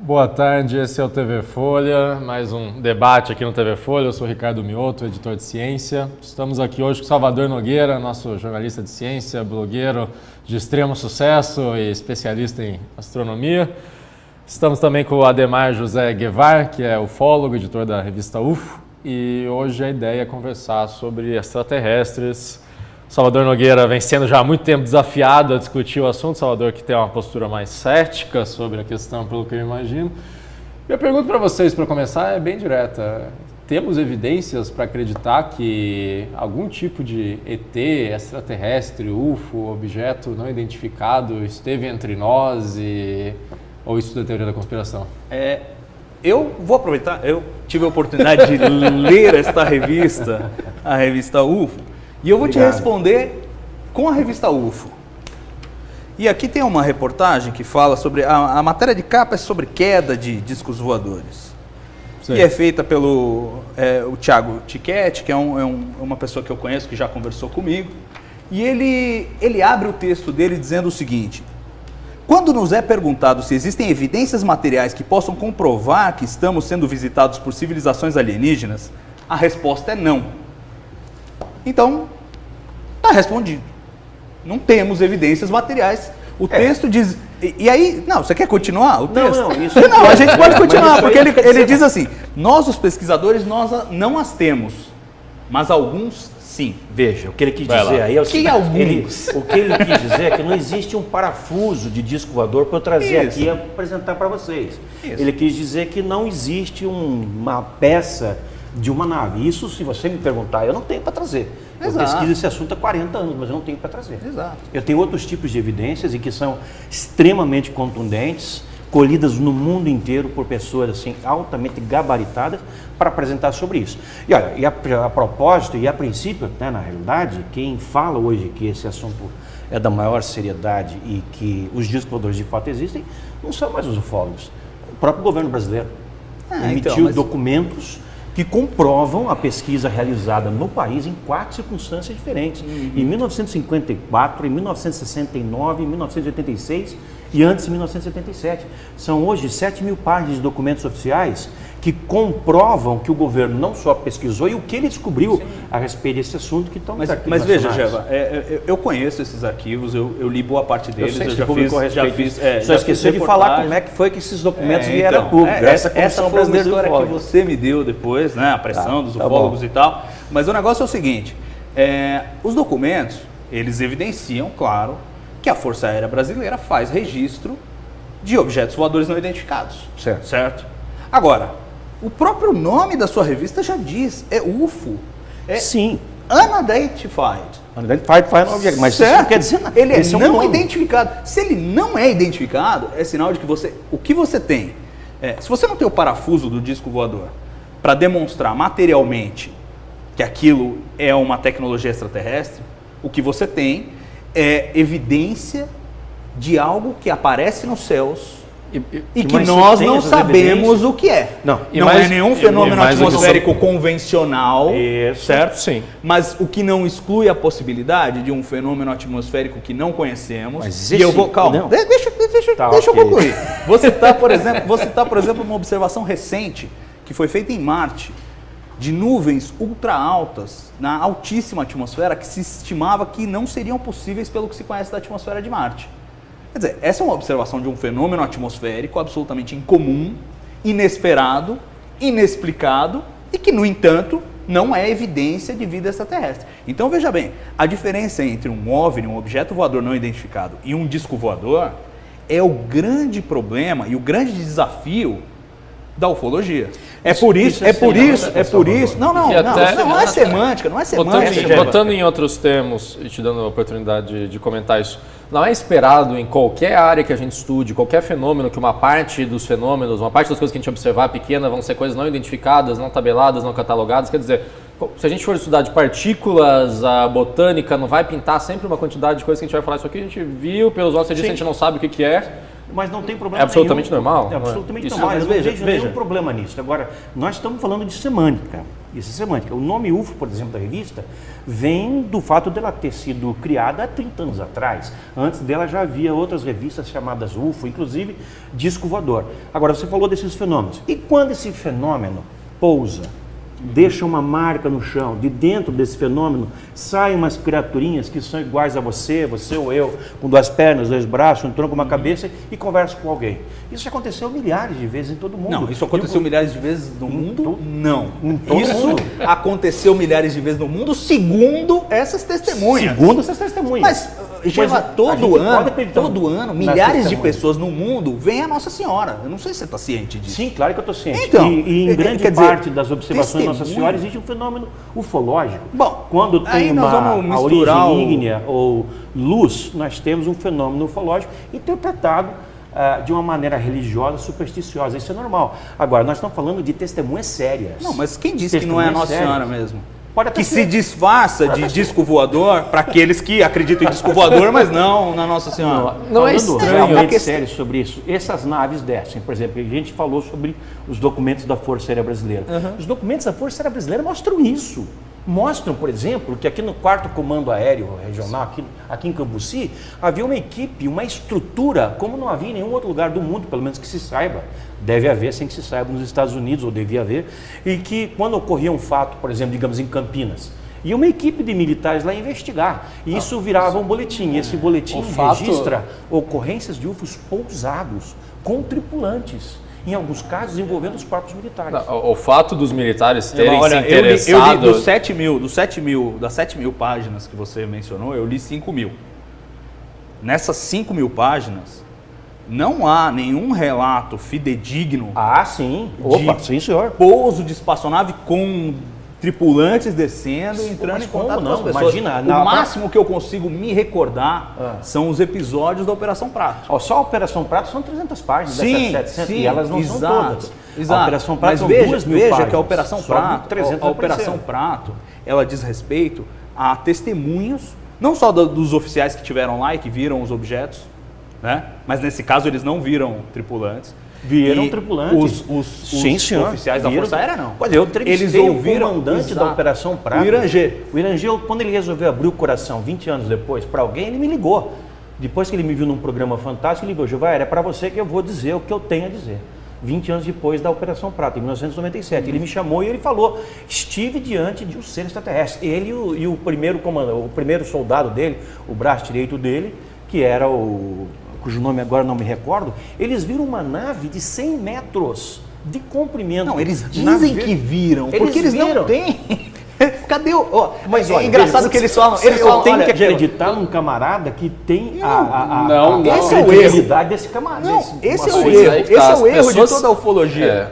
Boa tarde, esse é o TV Folha, mais um debate aqui no TV Folha. Eu sou o Ricardo Mioto, editor de ciência. Estamos aqui hoje com Salvador Nogueira, nosso jornalista de ciência, blogueiro de extremo sucesso e especialista em astronomia. Estamos também com o Ademar José Guevar, que é ufólogo, editor da revista UFO. E hoje a ideia é conversar sobre extraterrestres. Salvador Nogueira vem sendo já há muito tempo desafiado a discutir o assunto. Salvador que tem uma postura mais cética sobre a questão, pelo que eu imagino. Minha pergunta para vocês, para começar, é bem direta. Temos evidências para acreditar que algum tipo de ET, extraterrestre, UFO, objeto não identificado, esteve entre nós ou isso é teoria da conspiração? Eu vou aproveitar, eu tive a oportunidade de ler esta revista, a revista UFO, e eu vou te responder com a revista UFO. E aqui tem uma reportagem que fala sobre, a matéria de capa é sobre queda de discos voadores. Sim. E é feita pelo o Thiago Tiquete, que é uma pessoa que eu conheço, que já conversou comigo. E ele abre o texto dele dizendo o seguinte: quando nos é perguntado se existem evidências materiais que possam comprovar que estamos sendo visitados por civilizações alienígenas, a resposta é não. Então, está respondido. Não temos evidências materiais. O texto diz... E aí... Não, você quer continuar o texto? Não, a gente pode continuar, porque ele diz assim: nós, os pesquisadores, nós não as temos, mas alguns sim. Veja, o que ele quis dizer aí é o seguinte: o que ele quis dizer é que não existe um parafuso de disco voador para eu trazer aqui e apresentar para vocês. Ele quis dizer que não existe uma peça de uma nave. Isso, se você me perguntar, eu não tenho para trazer. Eu pesquiso esse assunto há 40 anos, mas eu não tenho para trazer. Exato. Eu tenho outros tipos de evidências e que são extremamente contundentes, colhidas no mundo inteiro por pessoas assim altamente gabaritadas para apresentar sobre isso. E olha, a propósito e a princípio, né, na realidade, quem fala hoje que esse assunto é da maior seriedade e que os discos voadores de fato existem, não são mais os ufólogos. O próprio governo brasileiro emitiu documentos que comprovam a pesquisa realizada no país em 4 circunstâncias diferentes. Em 1954, em 1969, em 1986 e antes em 1977. São hoje 7.000 páginas de documentos oficiais que comprovam que o governo não só pesquisou e o que ele descobriu a respeito desse assunto que estão... Mas veja, Geva, eu conheço esses arquivos, eu li boa parte deles, eu já fiz... Só esqueci de falar como é que foi que esses documentos vieram a público. Essa foi uma história que você me deu depois, né, a pressão dos ufólogos e tal. Mas o negócio é o seguinte, os documentos, eles evidenciam, claro, que a Força Aérea Brasileira faz registro de objetos voadores não identificados. Certo? Agora, o próprio nome da sua revista já diz, é UFO. Sim. Unidentified. Unidentified Flying Object, mas isso não quer dizer nada. Ele é não identificado. Se ele não é identificado, é sinal de que o que você tem, se você não tem o parafuso do disco voador para demonstrar materialmente que aquilo é uma tecnologia extraterrestre, o que você tem é evidência de algo que aparece nos céus e que nós não sabemos o que é. Não é nenhum fenômeno atmosférico convencional, certo? Sim. Mas o que não exclui a possibilidade de um fenômeno atmosférico que não conhecemos. Mas existe, calma, deixa eu concluir. Você está, por exemplo, numa observação recente que foi feita em Marte, de nuvens ultra altas na altíssima atmosfera que se estimava que não seriam possíveis pelo que se conhece da atmosfera de Marte. Quer dizer, essa é uma observação de um fenômeno atmosférico absolutamente incomum, inesperado, inexplicado e que, no entanto, não é evidência de vida extraterrestre. Então, veja bem, a diferença entre um OVNI, um objeto voador não identificado, e um disco voador é o grande problema e o grande desafio da ufologia. Não é semântica. Botando em outros termos e te dando a oportunidade de comentar isso, não é esperado em qualquer área que a gente estude, qualquer fenômeno, que uma parte dos fenômenos, uma parte das coisas que a gente observar pequena vão ser coisas não identificadas, não tabeladas, não catalogadas. Quer dizer, se a gente for estudar de partículas, a botânica não vai pintar sempre uma quantidade de coisas que a gente vai falar. Isso aqui a gente viu pelos nossos registros, a gente não sabe o que é. Mas não tem problema É absolutamente nenhum. normal? É absolutamente Isso, normal. mas Eu não veja, vejo veja. nenhum problema nisso. Agora, nós estamos falando de semântica. Isso é semântica. O nome UFO, por exemplo, da revista, vem do fato dela ter sido criada há 30 anos atrás. Antes dela já havia outras revistas chamadas UFO, inclusive Disco Voador. Agora, você falou desses fenômenos. E quando esse fenômeno pousa, deixa uma marca no chão, de dentro desse fenômeno saem umas criaturinhas que são iguais a você ou eu, com 2 pernas, 2 braços, um tronco, uma cabeça e conversam com alguém. Isso já aconteceu milhares de vezes em todo mundo. Não, isso aconteceu milhares de vezes no mundo? Não. todo Isso mundo. aconteceu milhares de vezes no mundo, segundo essas testemunhas. Segundo essas testemunhas. Mas, Geva, a todo gente pode ano, acreditar nas milhares de testemunhas. pessoas no mundo veem a Nossa Senhora. Eu não sei se você está ciente disso. Sim, claro que eu estou ciente. Então, e em grande quer dizer, parte das observações de Nossa testemunha. Senhora existe um fenômeno ufológico. Bom, quando aí tem nós vamos a misturar origem ígnea ou luz, nós temos um fenômeno ufológico interpretado de uma maneira religiosa, supersticiosa. Isso é normal. Agora, nós estamos falando de testemunhas sérias. Não, mas quem disse que não é a Nossa Testemunhas Senhora sérias. mesmo? Pode até Que ser. se disfarça de disco voador para aqueles que acreditam em disco voador, mas não na Nossa Senhora. Não é Falando estranho. realmente É sério sobre isso. Essas naves descem, por exemplo, a gente falou sobre os documentos da Força Aérea Brasileira. Os documentos da Força Aérea Brasileira mostram isso. Mostram, por exemplo, que aqui no 4º Comando Aéreo Regional, aqui em Cambuci, havia uma equipe, uma estrutura, como não havia em nenhum outro lugar do mundo, pelo menos que se saiba. Deve haver, sem que se saiba, nos Estados Unidos, ou devia haver. E que quando ocorria um fato, por exemplo, digamos em Campinas, ia uma equipe de militares lá investigar. E isso virava um boletim. E esse boletim registra ocorrências de UFOs pousados com tripulantes. Em alguns casos, envolvendo os próprios militares. Não, o fato dos militares terem Olha, se eu li interessado... das 7 mil páginas que você mencionou, eu li 5.000. Nessas 5.000 páginas, não há nenhum relato fidedigno Ah, sim. Opa, sim, senhor. pouso de espaçonave com tripulantes descendo e entrando Mas em contato como com as não? pessoas. Imagina, o máximo que eu consigo me recordar são os episódios da Operação Prato. Ó, só a Operação Prato são 300 páginas, Sim, dessas 700, sim, e elas não são todas. Exato. A Operação Prato Mas são veja, 2.000 veja páginas. que a Operação Só de Prato, 300 a Operação apareceram. Prato, ela diz respeito a testemunhos, não só dos oficiais que tiveram lá e que viram os objetos, né? Mas nesse caso eles não viram tripulantes. Vieram E tripulantes. Os Sim, senhor. oficiais da Viram. Força Aérea não. Olha, eu entrevistei Eles o ouviram comandante da exato. Operação Prato. O Irangê. O Irangê, quando ele resolveu abrir o coração 20 anos depois para alguém, ele me ligou. Depois que ele me viu num programa fantástico, ele ligou: Jovair, é para você que eu vou dizer o que eu tenho a dizer. 20 anos depois da Operação Prato, em 1997. Ele me chamou e ele falou: estive diante de um ser extraterrestre. Ele e o primeiro comandante, o primeiro soldado dele, o braço direito dele, que era cujo nome agora não me recordo, eles viram uma nave de 100 metros de comprimento. Não, eles dizem que viram, porque eles viram. não têm. Cadê o... Ó, Mas é olha, engraçado veja, que eles falam... eu tenho olha, que acreditar num camarada que tem Não, não. Esse é o credibilidade desse camarada. Não, esse é o Mas erro. aí que Esse tá, é as o erro pessoas- de toda a ufologia.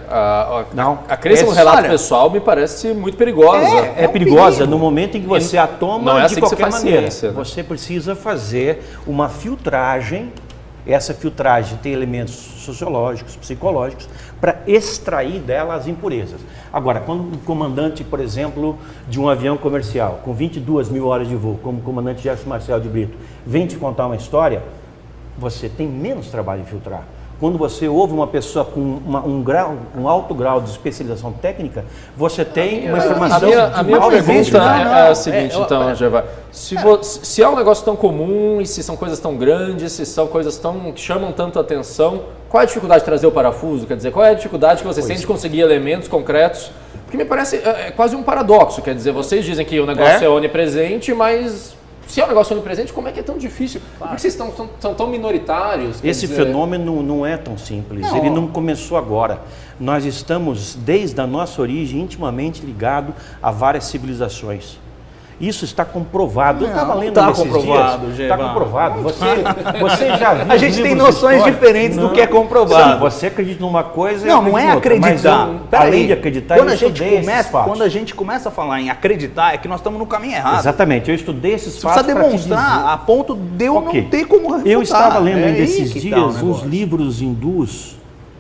Não. A crença no É, relato olha- pessoal me parece muito perigosa. É um perigosa perigo. no momento em que você a toma não é de assim que você qualquer faz maneira. ciência, né? Você precisa fazer uma filtragem. Essa filtragem tem elementos sociológicos, psicológicos, para extrair dela as impurezas. Agora, quando um comandante, por exemplo, de um avião comercial, com 22.000 horas de voo, como o comandante Gerson Marcel de Brito, vem te contar uma história, você tem menos trabalho em filtrar. Quando você ouve uma pessoa com um alto grau de especialização técnica, você tem uma informação A minha alta pergunta nível. é a seguinte, então, Geva. Se é um negócio tão comum, e se são coisas tão grandes, se são coisas que chamam tanto atenção, qual é a dificuldade de trazer o parafuso? Quer dizer, qual é a dificuldade que você sente de conseguir elementos concretos? Porque me parece quase um paradoxo. Quer dizer, vocês dizem que o negócio é onipresente, mas... Se é um negócio onipresente, como é que é tão difícil? Por que vocês são tão minoritários? Esse fenômeno não é tão simples, ele não começou agora. Nós estamos, desde a nossa origem, intimamente ligados a várias civilizações. Isso está comprovado. Eu estava lendo tá nesses comprovado, dias. Geva. Está comprovado. Você já viu A gente tem livros noções históricos? diferentes do que é comprovado. Sim, você acredita numa coisa Não, não é acreditar. Além de acreditar, quando eu a gente estudei esses começa, fatos. quando a gente começa a falar em acreditar, é que nós estamos no caminho errado. Exatamente, eu estudei esses Você fatos precisa para te demonstrar dizer. a ponto de eu Ok. não ter como refutar. Eu estava lendo É ainda aí esses que tá o dias uns negócio. livros hindus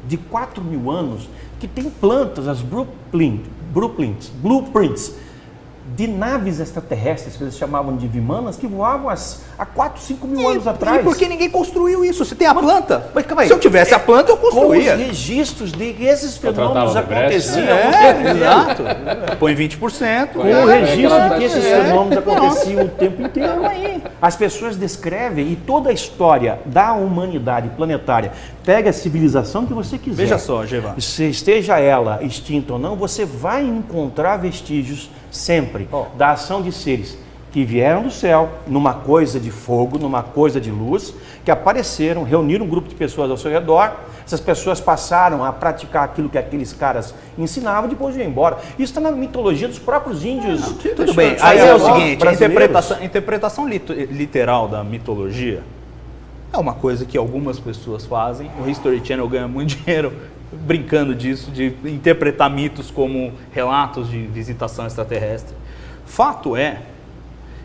de 4.000 anos que tem plantas, as blueprints, de naves extraterrestres, que eles chamavam de vimanas, que voavam há 4, 5 mil anos atrás. E por que ninguém construiu isso? Se tem a planta. Mas calma aí. Se eu tivesse a planta, eu Com os construía. registros de que esses fenômenos tratava de Brecht, aconteciam. Exato. Põe 20%. Com o registro de que esses É. fenômenos aconteciam o tempo inteiro. As pessoas descrevem, e toda a história da humanidade planetária, pega a civilização que você quiser. Veja só, Geva. Se esteja ela extinta ou não, você vai encontrar vestígios sempre da ação de seres que vieram do céu, numa coisa de fogo, numa coisa de luz, que apareceram, reuniram um grupo de pessoas ao seu redor. Essas pessoas passaram a praticar aquilo que aqueles caras ensinavam e depois iam embora. Isso está na mitologia dos próprios índios. Tudo bem. Aí é o seguinte, a interpretação literal da mitologia é uma coisa que algumas pessoas fazem. O History Channel ganha muito dinheiro brincando disso, de interpretar mitos como relatos de visitação extraterrestre. Fato é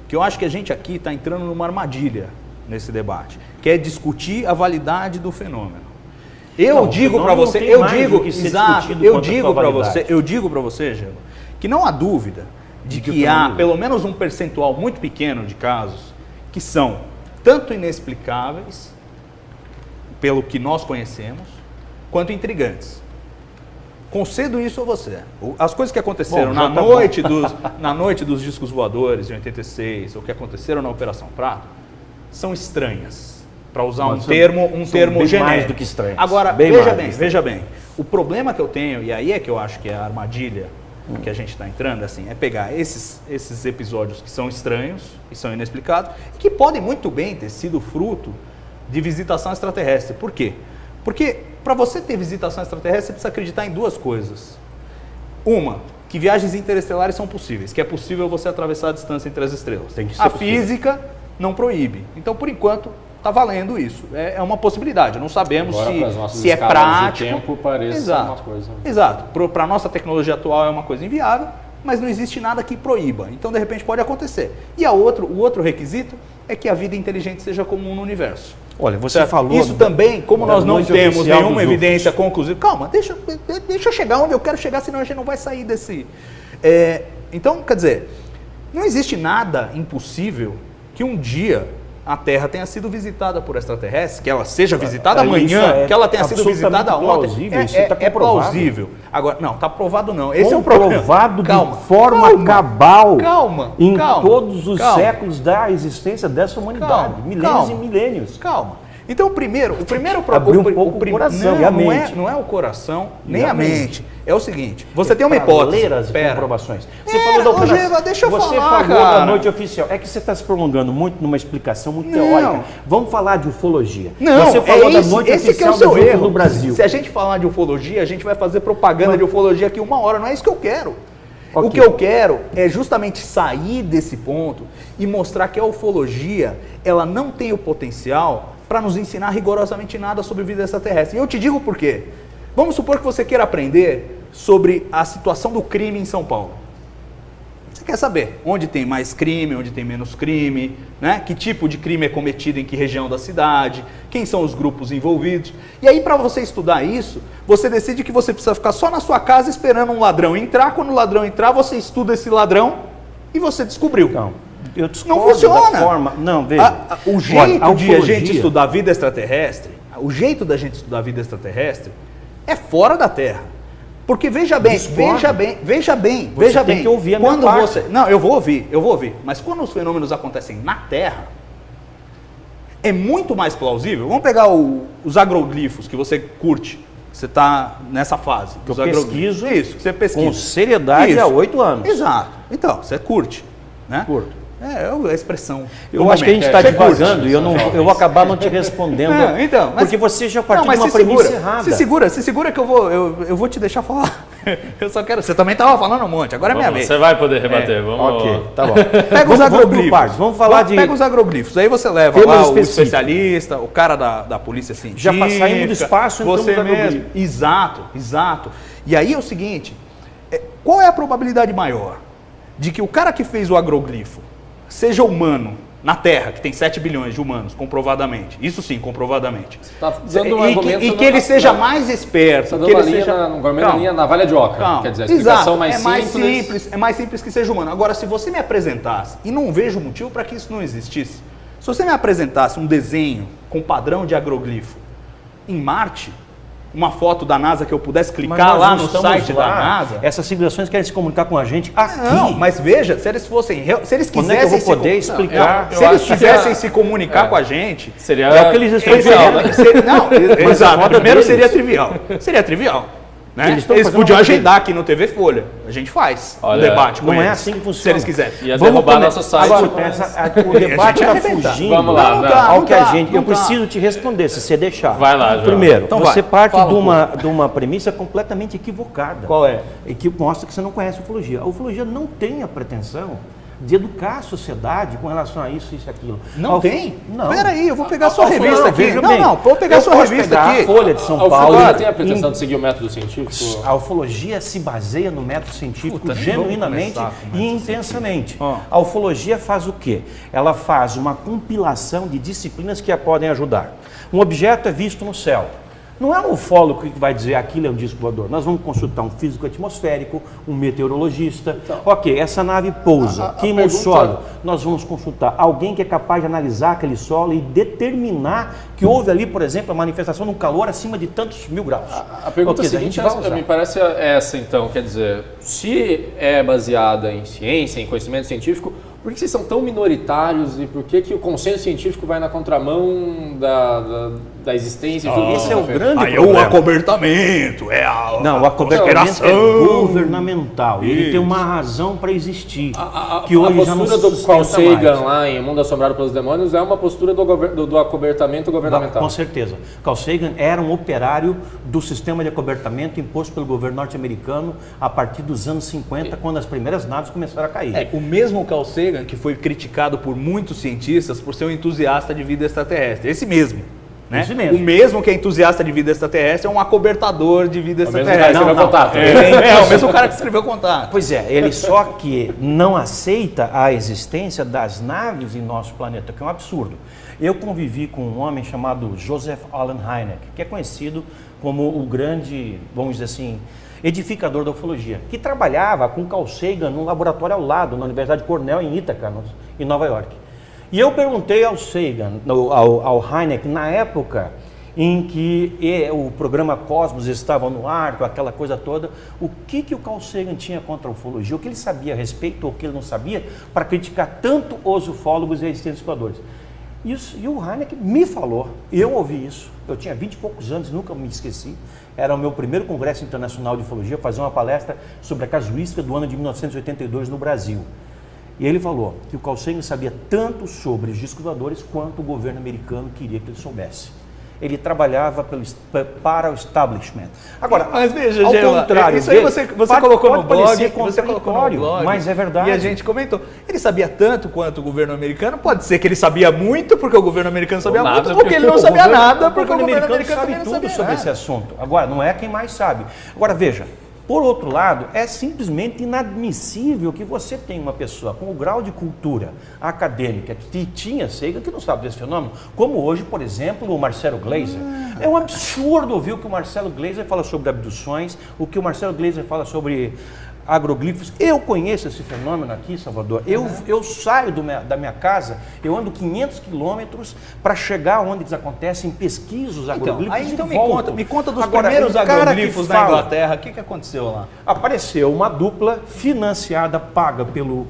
que eu acho que a gente aqui está entrando numa armadilha nesse debate, que é discutir a validade do fenômeno. Eu digo para você, eu digo para você, Gelo, que não há dúvida de que há pelo menos um percentual muito pequeno de casos que são tanto inexplicáveis, pelo que nós conhecemos, quanto intrigantes. Concedo isso a você. As coisas que aconteceram na noite dos discos voadores, em 86, ou que aconteceram na Operação Prato, são estranhas. Para usar um termo genérico. Mais do que estranhas. Agora, veja bem. O problema que eu tenho, e aí é que eu acho que é a armadilha que a gente está entrando, assim, é pegar esses episódios que são estranhos e são inexplicados, e que podem muito bem ter sido fruto de visitação extraterrestre. Por quê? Porque para você ter visitação extraterrestre, você precisa acreditar em duas coisas. Uma, que viagens interestelares são possíveis, que é possível você atravessar a distância entre as estrelas. A física não proíbe. Então, por enquanto, está valendo isso. É uma possibilidade. Não sabemos se é prático. De tempo parece uma coisa. Exato. Para a nossa tecnologia atual é uma coisa inviável, mas não existe nada que proíba. Então, de repente, pode acontecer. E o outro requisito é que a vida inteligente seja comum no universo. Olha, você falou... Isso também, como nós não temos nenhuma evidência conclusiva... Calma, deixa eu chegar onde eu quero chegar, senão a gente não vai sair desse... Então, quer dizer, não existe nada impossível que um dia a Terra tenha sido visitada por extraterrestres, que ela seja visitada amanhã, que ela tenha sido visitada ontem. É plausível. Agora, não, está provado não. Esse é o problema. Provado de forma cabal em calma, todos os séculos da existência dessa humanidade. Milênios e milênios. Calma. Então, o primeiro abrir um pouco o coração e a mente. Não é o coração, nem a mente. É o seguinte, você tem uma hipótese. Comprovações. Você falou da operação. Deixa eu você falar, falou cara. da noite oficial. É que você está se prolongando muito numa explicação muito teórica. Vamos falar de ufologia. Não, você falou da noite esse oficial que é o seu erro no Brasil. Se a gente falar de ufologia, a gente vai fazer propaganda de ufologia aqui 1 hora. Não é isso que eu quero. O que eu quero é justamente sair desse ponto e mostrar que a ufologia, ela não tem o potencial para nos ensinar rigorosamente nada sobre vida extraterrestre. E eu te digo por quê. Vamos supor que você queira aprender sobre a situação do crime em São Paulo. Você quer saber onde tem mais crime, onde tem menos crime, né? Que tipo de crime é cometido em que região da cidade, quem são os grupos envolvidos. E aí, para você estudar isso, você decide que você precisa ficar só na sua casa esperando um ladrão entrar. Quando o ladrão entrar, você estuda esse ladrão e você descobriu. Não funciona. Não, veja. O jeito de a gente estudar a vida extraterrestre, o jeito da gente estudar a vida extraterrestre é fora da Terra. Porque veja bem. Tem que ouvir a minha parte. Não, eu vou ouvir. Mas quando os fenômenos acontecem na Terra, é muito mais plausível. Vamos pegar os agroglifos que você curte. Você está nessa fase. Que eu pesquiso isso, que você pesquisa. Com seriedade há 8 anos. Exato. Então, você curte, né? Curto. É a expressão. Eu acho que a gente está divagando e eu vou acabar não te respondendo. Não, então, porque você já partiu de uma premissa errada. Se segura que eu vou te deixar falar. Eu só quero. Você também estava falando um monte, agora é minha vez. Você vai poder rebater. Vamos. Ok, tá bom. Pega os agroglifos. Vamos falar de. Pega os agroglifos. Aí você leva lá o especialista, o cara da polícia científica. Já saímos do espaço, então você mesmo. Exato. E aí é o seguinte: qual é a probabilidade maior de que o cara que fez o agroglifo seja humano na Terra, que tem 7 bilhões de humanos, comprovadamente. Isso sim, comprovadamente. Tá dando um argumento e que ele seja mais esperto. Tá dando que ele uma linha, seja... uma linha navalha de oca. Quer dizer, a explicação mais simples. É mais simples que seja humano. Agora, se você me apresentasse, e não vejo motivo para que isso não existisse, se você me apresentasse um desenho com padrão de agroglifo em Marte, uma foto da NASA que eu pudesse clicar lá no site da NASA. Essas civilizações querem se comunicar com a gente aqui. Não, mas veja, se eles fossem, se eles quando é que eu quisessem vou poder explicar? se eles quisessem se comunicar com a gente, seria é o que eles estão fazendo. Não, exato. Primeiro seria trivial. Seria trivial. Né? Eles podiam agendar aqui no TV Folha. A gente faz o debate com não eles. Não é assim que funciona. Se eles quiserem. Ia derrubar nosso site. Agora, o debate está fugindo. Vamos lá. Ao que a gente... Eu preciso te responder, se você deixar. Vai lá, João. Primeiro, então você parte de uma premissa completamente equivocada. Qual é? E que mostra que você não conhece a ufologia. A ufologia não tem a pretensão de educar a sociedade com relação a isso e aquilo. Não tem? Não. Peraí, eu vou pegar sua revista não, aqui. Vou pegar sua revista aqui. A Folha de São Paulo. A ufologia tem a pretensão de seguir o método científico? A ufologia se baseia no método científico genuinamente e intensamente. A ufologia faz o quê? Ela faz uma compilação de disciplinas que a podem ajudar. Um objeto é visto no céu. Não é um ufólogo que vai dizer aquilo é um disco voador. Nós vamos consultar um físico atmosférico, um meteorologista. Então, ok, essa nave pousa, queima o solo. Nós vamos consultar alguém que é capaz de analisar aquele solo e determinar que houve ali, por exemplo, a manifestação de um calor acima de tantos mil graus. A pergunta seguinte me parece essa, então. Quer dizer, se é baseada em ciência, em conhecimento científico, por que vocês são tão minoritários e por que o consenso científico vai na contramão da existência? Esse é o grande problema. problema. O acobertamento, Não, o acobertamento é governamental. Ele tem uma razão para existir. Que hoje a postura do Carl Sagan lá em Mundo Assombrado pelos Demônios é uma postura do acobertamento governamental. Com certeza. Carl Sagan era um operário do sistema de acobertamento imposto pelo governo norte-americano a partir dos anos 50, quando as primeiras naves começaram a cair. O mesmo Carl Sagan que foi criticado por muitos cientistas por ser um entusiasta de vida extraterrestre. Esse mesmo. Né? Esse mesmo. O mesmo que é entusiasta de vida extraterrestre é um acobertador de vida extraterrestre. O mesmo cara que escreveu Contato. Pois é, ele só que não aceita a existência das naves em nosso planeta, que é um absurdo. Eu convivi com um homem chamado Joseph Allen Hynek, que é conhecido como o grande, vamos dizer assim, edificador da ufologia, que trabalhava com Carl Sagan num laboratório ao lado, na Universidade Cornell, em Ítaca, em Nova York. E eu perguntei ao Sagan, ao Hynek, na época em que o programa Cosmos estava no ar, com aquela coisa toda, o que o Carl Sagan tinha contra a ufologia, o que ele sabia a respeito ou o que ele não sabia, para criticar tanto os ufólogos e existentes exploradores. E o Hynek me falou, eu ouvi isso, eu tinha 20 e poucos anos, nunca me esqueci, era o meu primeiro congresso internacional de ufologia, fazer uma palestra sobre a casuística do ano de 1982 no Brasil. E ele falou que o Carl Sagan sabia tanto sobre os discos voadores quanto o governo americano queria que ele soubesse. Ele trabalhava para o establishment. Agora, mas veja, ao contrário, isso aí você colocou no blog, mas é verdade. E a gente comentou. Ele sabia tanto quanto o governo americano. Pode ser que ele sabia muito porque o governo americano sabia muito, ou que ele não sabia nada porque o governo americano sabe tudo sobre esse assunto. Agora, não é quem mais sabe. Agora, veja. Por outro lado, é simplesmente inadmissível que você tenha uma pessoa com o grau de cultura acadêmica que tinha Sagan, que não sabe desse fenômeno, como hoje, por exemplo, o Marcelo Gleiser. É um absurdo ouvir o que o Marcelo Gleiser fala sobre abduções, o que o Marcelo Gleiser fala sobre agroglifos. Eu conheço esse fenômeno aqui, Salvador. Eu saio da minha casa, eu ando 500 quilômetros para chegar onde eles acontecem, pesquiso os agroglifos então e me conta dos primeiros agroglifos na Inglaterra. O que aconteceu lá? Apareceu uma dupla financiada, paga pelo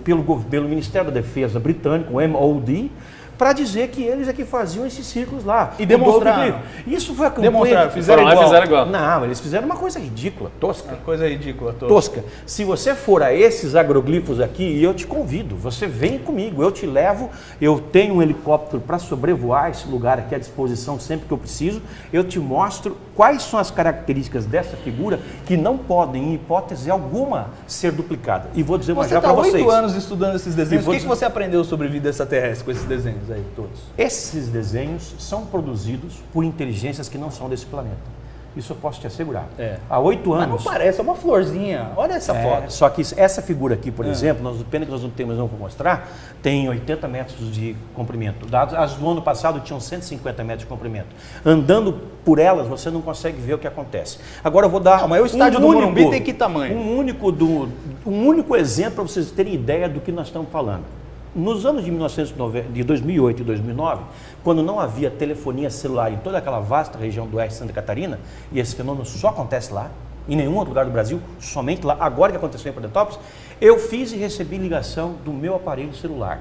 Ministério da Defesa britânico, o MOD, para dizer que eles é que faziam esses círculos lá. E demonstraram. Isso foi a campanha. Demonstraram, fizeram igual. Não, eles fizeram uma coisa ridícula, tosca. Uma coisa ridícula, tosca. Se você for a esses agroglifos aqui, e eu te convido, você vem comigo, eu te levo, eu tenho um helicóptero para sobrevoar esse lugar aqui à disposição sempre que eu preciso, eu te mostro quais são as características dessa figura que não podem, em hipótese alguma, ser duplicadas. E vou dizer mais já para vocês. Você está 8 anos estudando esses desenhos, o que você aprendeu sobre vida extraterrestre com esses desenhos aí todos? Esses desenhos são produzidos por inteligências que não são desse planeta. Isso eu posso te assegurar. É. Há 8 anos. Mas não parece, é uma florzinha. Olha essa foto. Só que essa figura aqui, por exemplo, pena que nós não temos não para mostrar, tem 80 metros de comprimento. As do ano passado tinham 150 metros de comprimento. Andando por elas, você não consegue ver o que acontece. Agora eu vou dar. Mas o estádio do Morumbi tem que tamanho? Um único exemplo para vocês terem ideia do que nós estamos falando. Nos anos de 2008 e 2009, quando não havia telefonia celular em toda aquela vasta região do oeste de Santa Catarina, e esse fenômeno só acontece lá, em nenhum outro lugar do Brasil, somente lá, agora que aconteceu em Prudentópolis, eu fiz e recebi ligação do meu aparelho celular,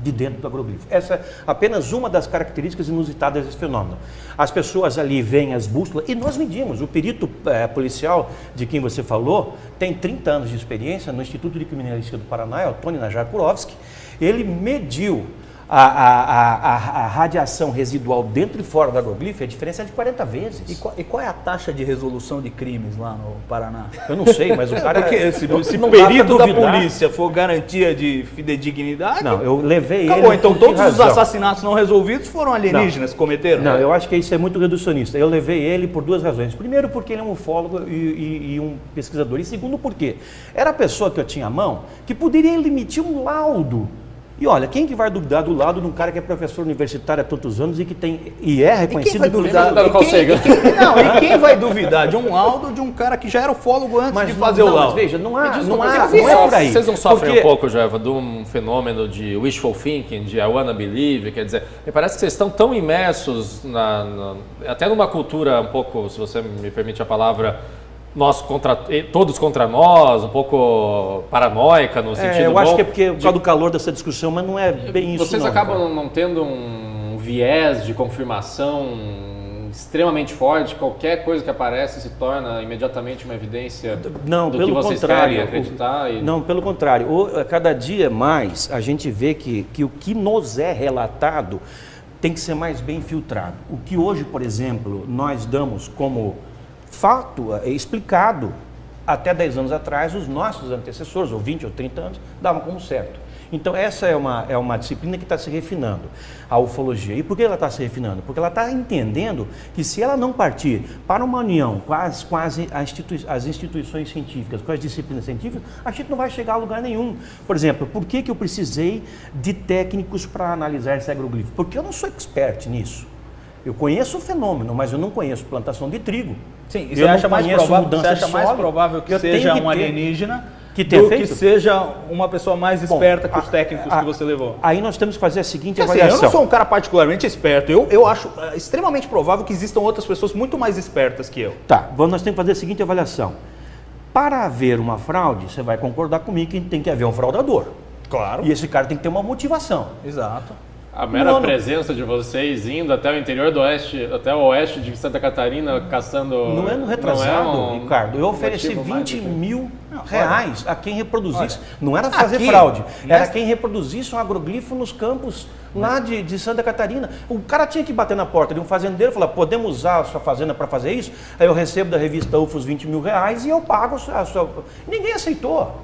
de dentro do agroglifo. Essa é apenas uma das características inusitadas desse fenômeno. As pessoas ali veem as bússolas, e nós medimos. O perito policial de quem você falou tem 30 anos de experiência no Instituto de Criminalística do Paraná, é o Tony Najar Kurovski. Ele mediu a radiação residual dentro e fora do agroglifo, a diferença é de 40 vezes. E qual é a taxa de resolução de crimes lá no Paraná? Eu não sei, mas o cara... Porque se o perito da polícia for garantia de fidedignidade... Não, eu levei acabou, ele... então todos os assassinatos não resolvidos foram alienígenas que cometeram? Não, eu acho que isso é muito reducionista. Eu levei ele por duas razões. Primeiro, porque ele é um ufólogo e um pesquisador. E segundo, porque era a pessoa que eu tinha à mão que poderia emitir um laudo. E olha, quem que vai duvidar do lado de um cara que é professor universitário há tantos anos e que tem é reconhecido por e quem vai duvidar de um laudo de um cara que já era ufólogo antes de fazer o laudo? Mas veja, não é por aí. Vocês não sofrem um pouco, Jeva, de um fenômeno de wishful thinking, de I wanna believe, quer dizer, me parece que vocês estão tão imersos até numa cultura um pouco, se você me permite a palavra, todos contra nós, um pouco paranoica no sentido eu acho que é porque por causa do calor dessa discussão, mas não é bem isso. Vocês acabam não tendo um viés de confirmação extremamente forte, qualquer coisa que aparece se torna imediatamente uma evidência do que vocês querem acreditar? Não, pelo contrário. Cada dia mais a gente vê que o que nos é relatado tem que ser mais bem filtrado. O que hoje, por exemplo, nós damos como fato explicado, até 10 anos atrás, os nossos antecessores, ou 20 ou 30 anos, davam como certo. Então, essa é uma disciplina que está se refinando, a ufologia. E por que ela está se refinando? Porque ela está entendendo que se ela não partir para uma união com as instituições científicas, com as disciplinas científicas, a gente não vai chegar a lugar nenhum. Por exemplo, por que eu precisei de técnicos para analisar esse agroglifo? Porque eu não sou expert nisso. Eu conheço o fenômeno, mas eu não conheço plantação de trigo. Sim, e você acha mais provável que seja um alienígena do que seja uma pessoa mais esperta que os técnicos que você levou? Aí nós temos que fazer a seguinte avaliação. Eu não sou um cara particularmente esperto, eu acho extremamente provável que existam outras pessoas muito mais espertas que eu. Tá, nós temos que fazer a seguinte avaliação. Para haver uma fraude, você vai concordar comigo que tem que haver um fraudador. Claro. E esse cara tem que ter uma motivação. Exato. A mera presença de vocês indo até o interior do oeste, até o oeste de Santa Catarina, caçando... No ano retrasado, Ricardo, eu ofereci 20 mil reais a quem reproduzisse. Não era fazer fraude, era quem reproduzisse um agroglifo nos campos lá de Santa Catarina. O cara tinha que bater na porta de um fazendeiro e falar, podemos usar a sua fazenda para fazer isso? Aí eu recebo da revista UFO os 20 mil reais e eu pago a sua... Ninguém aceitou.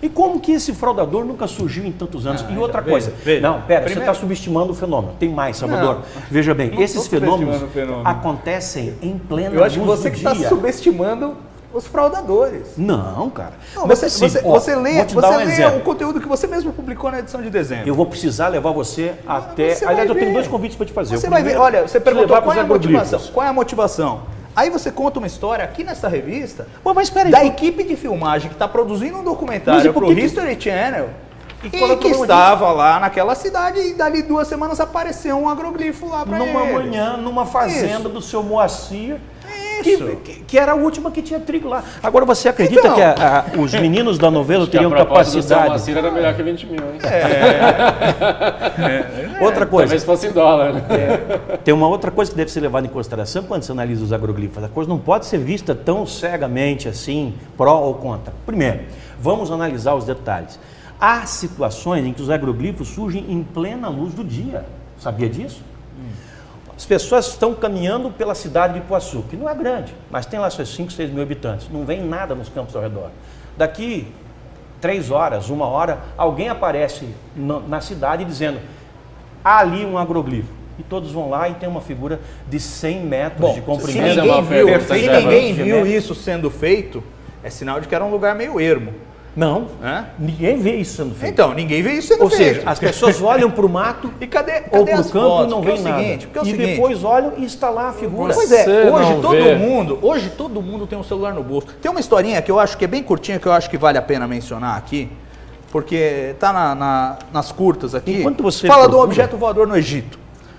E como que esse fraudador nunca surgiu em tantos anos? E outra coisa, você está subestimando o fenômeno. Tem mais, Salvador. Veja bem, esses fenômenos acontecem em plena luz do dia. Eu acho que você que está subestimando os fraudadores. Não, cara. Não, você lê o conteúdo que você mesmo publicou na edição de dezembro. Eu vou precisar levar você até... Aliás, eu tenho 2 convites para te fazer. Você vai ver, olha, você perguntou qual é a motivação. Qual é a motivação? Aí você conta uma história aqui nessa revista da equipe de filmagem que está produzindo um documentário para o History Channel e que estava lá naquela cidade e dali 2 semanas apareceu um agroglifo lá para eles. Numa manhã, numa fazenda do seu Moacir. Que era a última que tinha trigo lá. Agora você acredita que os meninos da novela teriam capacidade? A Moacir era melhor que 20 mil, hein? Outra coisa. Talvez fosse em dólar. Né? Tem uma outra coisa que deve ser levada em consideração quando você analisa os agroglifos. A coisa não pode ser vista tão cegamente assim, pró ou contra. Primeiro, vamos analisar os detalhes. Há situações em que os agroglifos surgem em plena luz do dia. Sabia disso? As pessoas estão caminhando pela cidade de Ipuaçu, que não é grande, mas tem lá seus 5, 6 mil habitantes. Não vem nada nos campos ao redor. Daqui 3 horas, 1 hora, alguém aparece na cidade dizendo, há ali um agroglifo. E todos vão lá e tem uma figura de 100 metros de Se comprimento. ninguém viu isso sendo feito, é sinal de que era um lugar meio ermo. Não, Né? ninguém vê isso sendo feito. Então, ninguém vê isso sendo Ou feito. seja, as pessoas olham para o mato E cadê ou para as o campo fotos? e não Porque é vê o nada. seguinte, porque é o E seguinte, depois olham e está lá a figura. Pois é, Você hoje não todo vê. mundo tem um celular no bolso. Tem uma historinha que eu acho que é bem curtinha, que eu acho que vale a pena mencionar aqui, porque tá nas curtas aqui. Enquanto você fala do procura- objeto voador no Egito.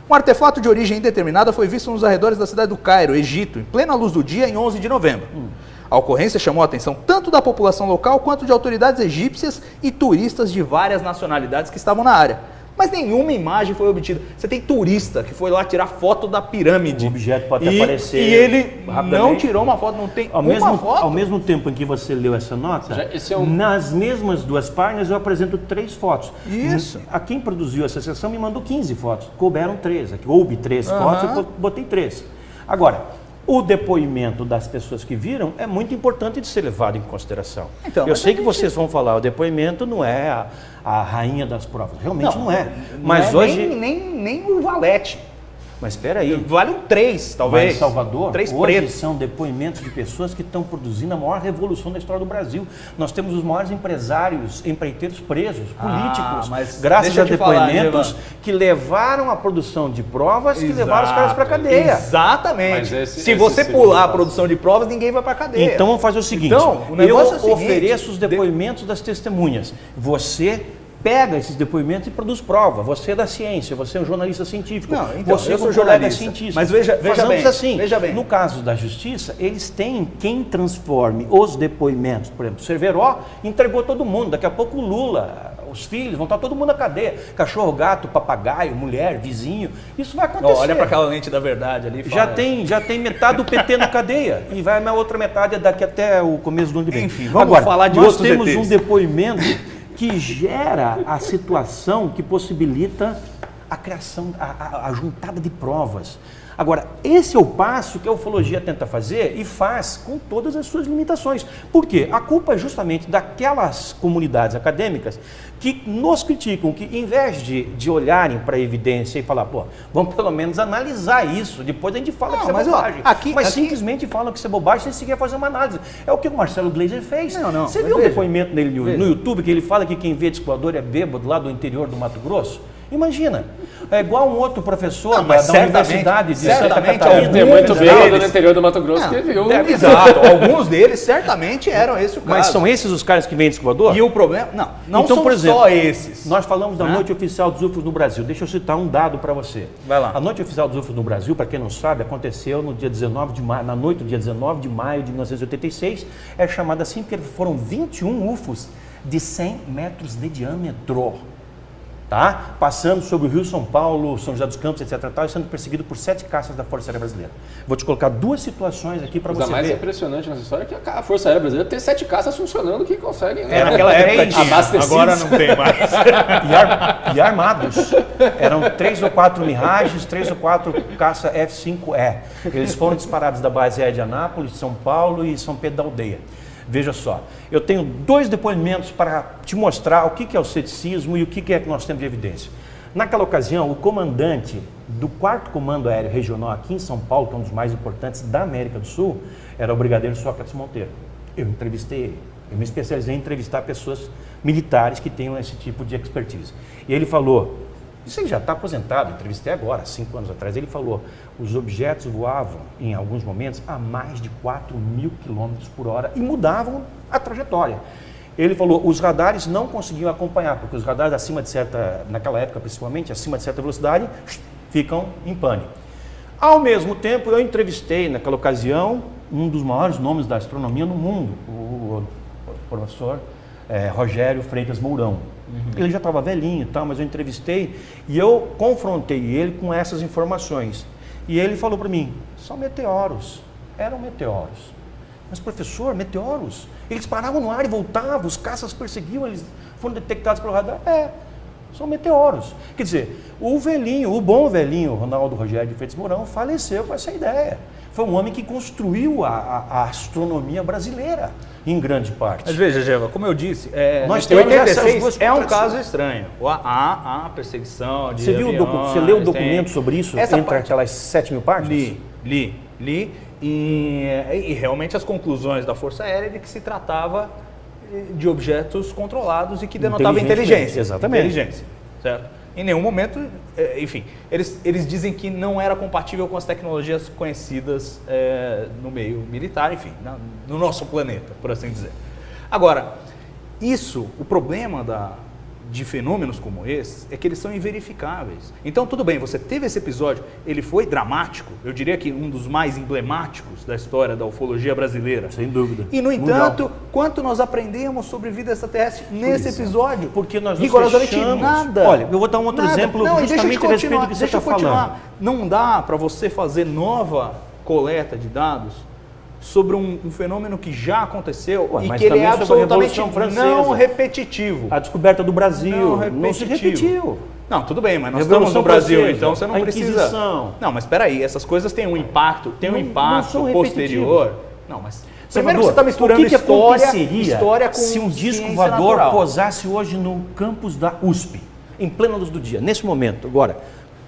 Um artefato de origem indeterminada foi visto nos arredores da cidade do Cairo, Egito, em plena luz do dia, em 11 de novembro. A ocorrência chamou a atenção tanto da população local quanto de autoridades egípcias e turistas de várias nacionalidades que estavam na área. Mas nenhuma imagem foi obtida. Você tem turista que foi lá tirar foto da pirâmide. O objeto pode até aparecer E ele não rapidamente. tirou uma foto, não tem Ao uma foto. ao mesmo tempo em que você leu essa nota, Já- esse é um- nas mesmas duas páginas eu apresento 3 fotos. Isso. A quem produziu essa sessão me mandou 15 fotos. Couberam 3. Aqui houve 3 fotos, eu botei 3. Agora, o depoimento das pessoas que viram é muito importante de ser levado em consideração. Então, eu mas sei a que gente- vocês vão falar, o depoimento não é a rainha das provas. Realmente não é. Não Mas é hoje... nem o valete. Mas espera aí. Vale um 3, talvez. Mas Salvador, 3 hoje pretos. são depoimentos de pessoas que estão produzindo a maior revolução da história do Brasil. Nós temos os maiores empresários, empreiteiros presos, políticos, mas graças deixa a eu te falar, depoimentos Giovanni. que levaram a produção de provas, que levaram os caras para a cadeia. Exatamente. Mas Se você segundo pular a passo. produção de provas, ninguém vai para cadeia. Então vamos fazer o seguinte, Então, o negócio é o eu seguinte, ofereço os depoimentos das testemunhas. Você pega esses depoimentos e produz prova. Você é da ciência, você é um jornalista científico. Não, então, você eu sou é um colega jornalista. cientista. Mas veja Fazemos bem, assim, veja bem. no caso da justiça, eles têm quem transforme os depoimentos. Por exemplo, o Cerveró entregou todo mundo. Daqui a pouco o Lula, os filhos, vão estar todo mundo na cadeia. Cachorro, gato, papagaio, mulher, vizinho. Isso vai acontecer. Olha para aquela lente da verdade ali. Já fala. tem metade do PT na cadeia e vai a minha outra metade daqui até o começo do ano que vem. Enfim, vamos Agora, falar de nós outros temos ETs. um depoimento que gera a situação que possibilita a criação, a juntada de provas. Agora, esse é o passo que a ufologia tenta fazer e faz com todas as suas limitações. Por quê? A culpa é justamente daquelas comunidades acadêmicas que nos criticam, que em vez de olharem para a evidência e falar, pô, vamos pelo menos analisar isso, depois a gente fala Não, que isso é mas, ó, bobagem. aqui- Simplesmente falam que isso é bobagem sem sequer fazer uma análise. É o que o Marcelo Gleiser fez. Não, Você mas viu o veja. depoimento dele no Veja. YouTube, que ele fala que quem vê disco voador é bêbado lá do interior do Mato Grosso? Imagina, é igual um outro professor Não, mas da certamente- Universidade de Santa certamente Catarina. Tem muito Alguns bêbado deles- no interior do Mato Grosso Não, que viu. Exato. Alguns deles certamente eram esse o caso. Mas são esses os caras que vêm disco voador? E o problema... Não Então, são por exemplo, só esses. Nós falamos da Né? Noite Oficial dos UFOs no Brasil. Deixa eu citar um dado para você. Vai lá. A Noite Oficial dos UFOs no Brasil, para quem não sabe, aconteceu no dia 19 de maio, na noite do dia 19 de maio de 1986. É chamada assim porque foram 21 UFOs de 100 metros de diâmetro. Tá? Passando sobre o Rio São Paulo, São José dos Campos, etc. Tal, e sendo perseguido por 7 caças da Força Aérea Brasileira. Vou te colocar 2 situações aqui para Coisa você mais ver. impressionante nessa história é que a Força Aérea Brasileira tem 7 caças funcionando que conseguem. né? Naquela época Três tinha, abastecidos. agora não tem mais. E armados. Eram 3 ou 4 Mirages, 3 ou 4 caça F-5E. Eles foram disparados da base aérea de Anápolis, São Paulo e São Pedro da Aldeia. Veja só, eu tenho 2 depoimentos para te mostrar o que é o ceticismo e o que é que nós temos de evidência. Naquela ocasião, o comandante do 4º Comando Aéreo Regional aqui em São Paulo, que é um dos mais importantes da América do Sul, era o Brigadeiro Sócrates Monteiro. Eu entrevistei ele. Eu me especializei em entrevistar pessoas militares que tenham esse tipo de expertise. E ele falou, isso ele já está aposentado, entrevistei agora, 5 anos atrás, ele falou, os objetos voavam, em alguns momentos, a mais de 4.000 km por hora e mudavam a trajetória. Ele falou, os radares não conseguiam acompanhar, porque os radares acima de certa, naquela época principalmente, acima de certa velocidade, ficam em pane. Ao mesmo tempo, eu entrevistei, naquela ocasião, um dos maiores nomes da astronomia no mundo, o professor Rogério Freitas Mourão. Ele já estava velhinho e tal, mas eu entrevistei e eu confrontei ele com essas informações. E ele falou para mim, são meteoros, eram meteoros. Mas professor, meteoros? Eles paravam no ar e voltavam, os caças perseguiam, eles foram detectados pelo radar? São meteoros. Quer dizer, o bom velhinho, Ronaldo Rogério de Freitas Mourão, faleceu com essa ideia. foi um homem que construiu a astronomia brasileira, em grande parte. Mas veja, Geva, como eu disse, Nós temos 86 é um caso estranho. A perseguição de Você leu o documento sobre isso, essa entre aquelas 7.000 páginas? Li. E realmente as conclusões da Força Aérea de que se tratava de objetos controlados e que denotavam inteligência. Exatamente. Inteligência, certo? Em nenhum momento, enfim, eles dizem que não era compatível com as tecnologias conhecidas no meio militar, enfim, no nosso planeta, por assim dizer. Agora, o problema de fenômenos como esses é que eles são inverificáveis. Então, tudo bem, você teve esse episódio, ele foi dramático, eu diria que um dos mais emblemáticos da história da ufologia brasileira. Sem dúvida. E, no entanto, quanto nós aprendemos sobre vida extraterrestre nesse episódio? Porque nós rigorosamente fechamos. nada. Olha, eu vou dar um outro exemplo justamente a respeito do que você está falando. Não dá para você fazer nova coleta de dados sobre um fenômeno que já aconteceu e que ele é absolutamente não repetitivo. A descoberta do Brasil não se repetiu. Não, tudo bem, mas nós estamos no Brasil, então você não precisa... Não, mas espera aí, essas coisas têm um impacto, posterior. Não, mas... Primeiro você está misturando história com se um disco voador pousasse hoje no campus da USP, em plena luz do dia, nesse momento, agora,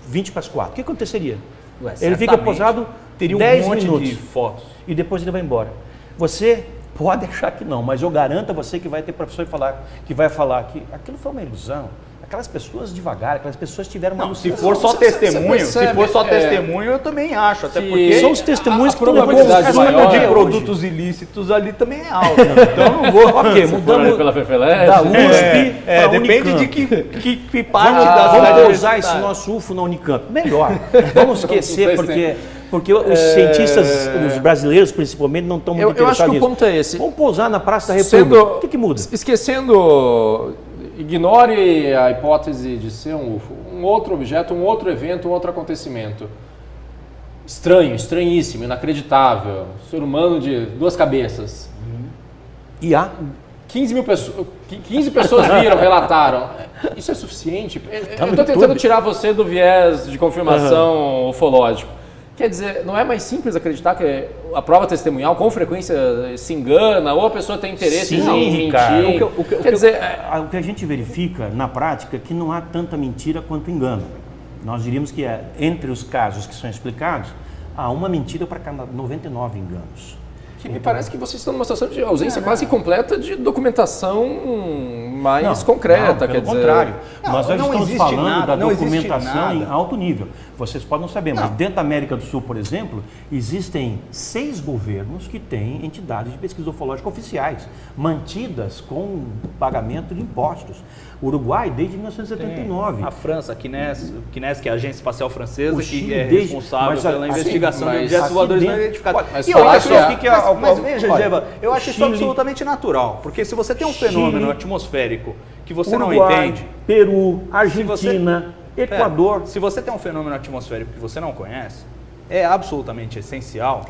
20 para as 4, o que aconteceria? Ele fica pousado, teria 10 minutos de fotos e depois ele vai embora. Você pode achar que não, mas eu garanto a você que vai ter professor que vai falar que aquilo foi uma ilusão. Aquelas pessoas devagar, aquelas pessoas tiveram uma ilusão. Se for só testemunho, eu também acho, até porque são os testemunhos que probabilidade maior de produtos ilícitos ali também é alta. Então eu não vou. Ok, mudamos pela FEFELESH. Da USP para depende Unicamp. de que parte da cidade. Vamos usar esse nosso UFO na Unicamp. Melhor. Vamos esquecer porque os cientistas, os brasileiros principalmente, não estão muito interessados nisso. Eu acho que o ponto é esse. Vamos pousar na Praça da República. O que muda? Esquecendo, ignore a hipótese de ser um UFO. Um outro objeto, um outro evento, um outro acontecimento. Estranho, estranhíssimo, inacreditável. Ser humano de duas cabeças. E há 15 pessoas viram, relataram. Isso é suficiente? Eu estou tentando tirar você do viés de confirmação ufológico. Quer dizer, não é mais simples acreditar que a prova testemunhal com frequência se engana ou a pessoa tem interesse em mentir? Quer dizer, o que a gente verifica na prática é que não há tanta mentira quanto engano. Nós diríamos que entre os casos que são explicados, há uma mentira para cada 99 enganos. Me parece que vocês estão numa situação de ausência quase completa de documentação mais concreta. Pelo contrário. Nós já estamos falando da documentação em alto nível. Vocês podem não saber, mas dentro da América do Sul, por exemplo, existem 6 governos que têm entidades de pesquisa ufológica oficiais, mantidas com pagamento de impostos. O Uruguai, desde 1979. A França, a CNES, que é a Agência Espacial Francesa, que é responsável pela investigação de objetos voadores não identificados. Mas veja, Geva, eu acho isso absolutamente natural, porque se você tem um fenômeno atmosférico que você não entende... Peru, Argentina, Equador... Se você tem um fenômeno atmosférico que você não conhece, é absolutamente essencial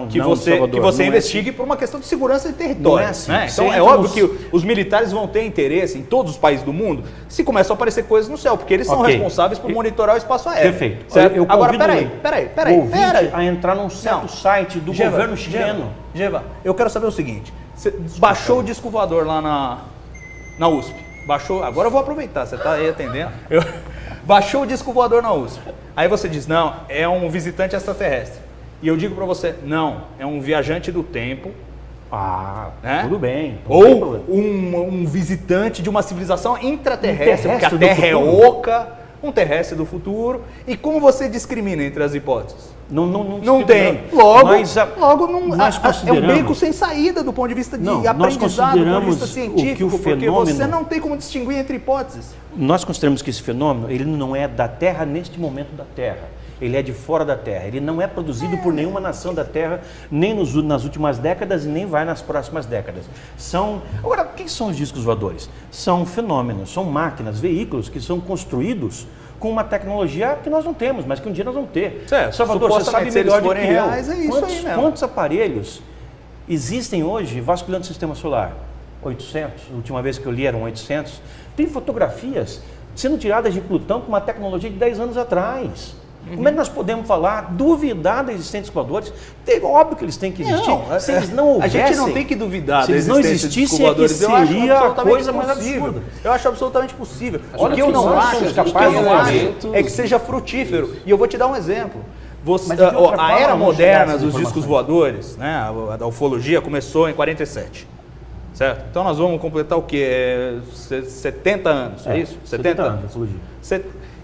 que você investigue por uma questão de segurança de território. Não é assim. Né? Então é óbvio que os militares vão ter interesse em todos os países do mundo se começam a aparecer coisas no céu, porque eles são responsáveis por monitorar o espaço aéreo. Perfeito. Certo? Agora, peraí. A entrar num certo site do governo chileno. Geva, eu quero saber o seguinte, você baixou o disco voador lá na USP, agora eu vou aproveitar, você está aí atendendo, baixou o disco voador na USP. Aí você diz, não, é um visitante extraterrestre. E eu digo para você, não, é um viajante do tempo. Tudo bem. Ou um visitante de uma civilização intraterrestre, porque a Terra é oca, um terrestre do futuro. E como você discrimina entre as hipóteses? Não tem. Logo é um beco sem saída do ponto de vista de aprendizado, do ponto de vista científico, porque você não tem como distinguir entre hipóteses. Nós consideramos que esse fenômeno ele não é da Terra neste momento da Terra. Ele é de fora da Terra. Ele não é produzido por nenhuma nação da Terra, nem nas últimas décadas e nem vai nas próximas décadas. Agora, o que são os discos voadores? São fenômenos, são máquinas, veículos que são construídos com uma tecnologia que nós não temos, mas que um dia nós vamos ter. Salvador, você sabe melhor do que eu. Quantos aparelhos existem hoje vasculhando o sistema solar? 800, a última vez que eu li eram 800. Tem fotografias sendo tiradas de Plutão com uma tecnologia de 10 anos atrás. Como é que nós podemos falar, duvidar da existência dos voadores? Óbvio que eles têm que existir. Se eles não houvessem, a gente não tem que duvidar se da eles não existência dos existissem, é que voadores. Eu acho seria a absolutamente coisa mais possível. absurda. Eu acho absolutamente possível. Olha O que eu que não nós acho, somos o que eu capazes não de acho elementos. é que seja frutífero. E eu vou te dar um exemplo. Mas de outra A forma, era vamos moderna chegar a essas dos discos informações. voadores, né, a da ufologia, começou em 47. Certo? Então nós vamos completar o quê? 70 anos, é isso? 70 anos de ufologia.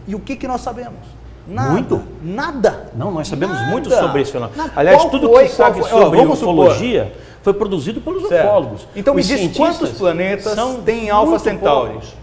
E o que nós sabemos? Nada. Muito? Nada. Não, nós sabemos Nada. muito sobre esse fenômeno. Nada. Aliás, Qual tudo foi- que se sabe qual foi- sobre vamos supor. ufologia foi produzido pelos Certo. ufólogos. Então me Os diz cientistas quantos planetas são tem em Alpha muito Centauri? poucos.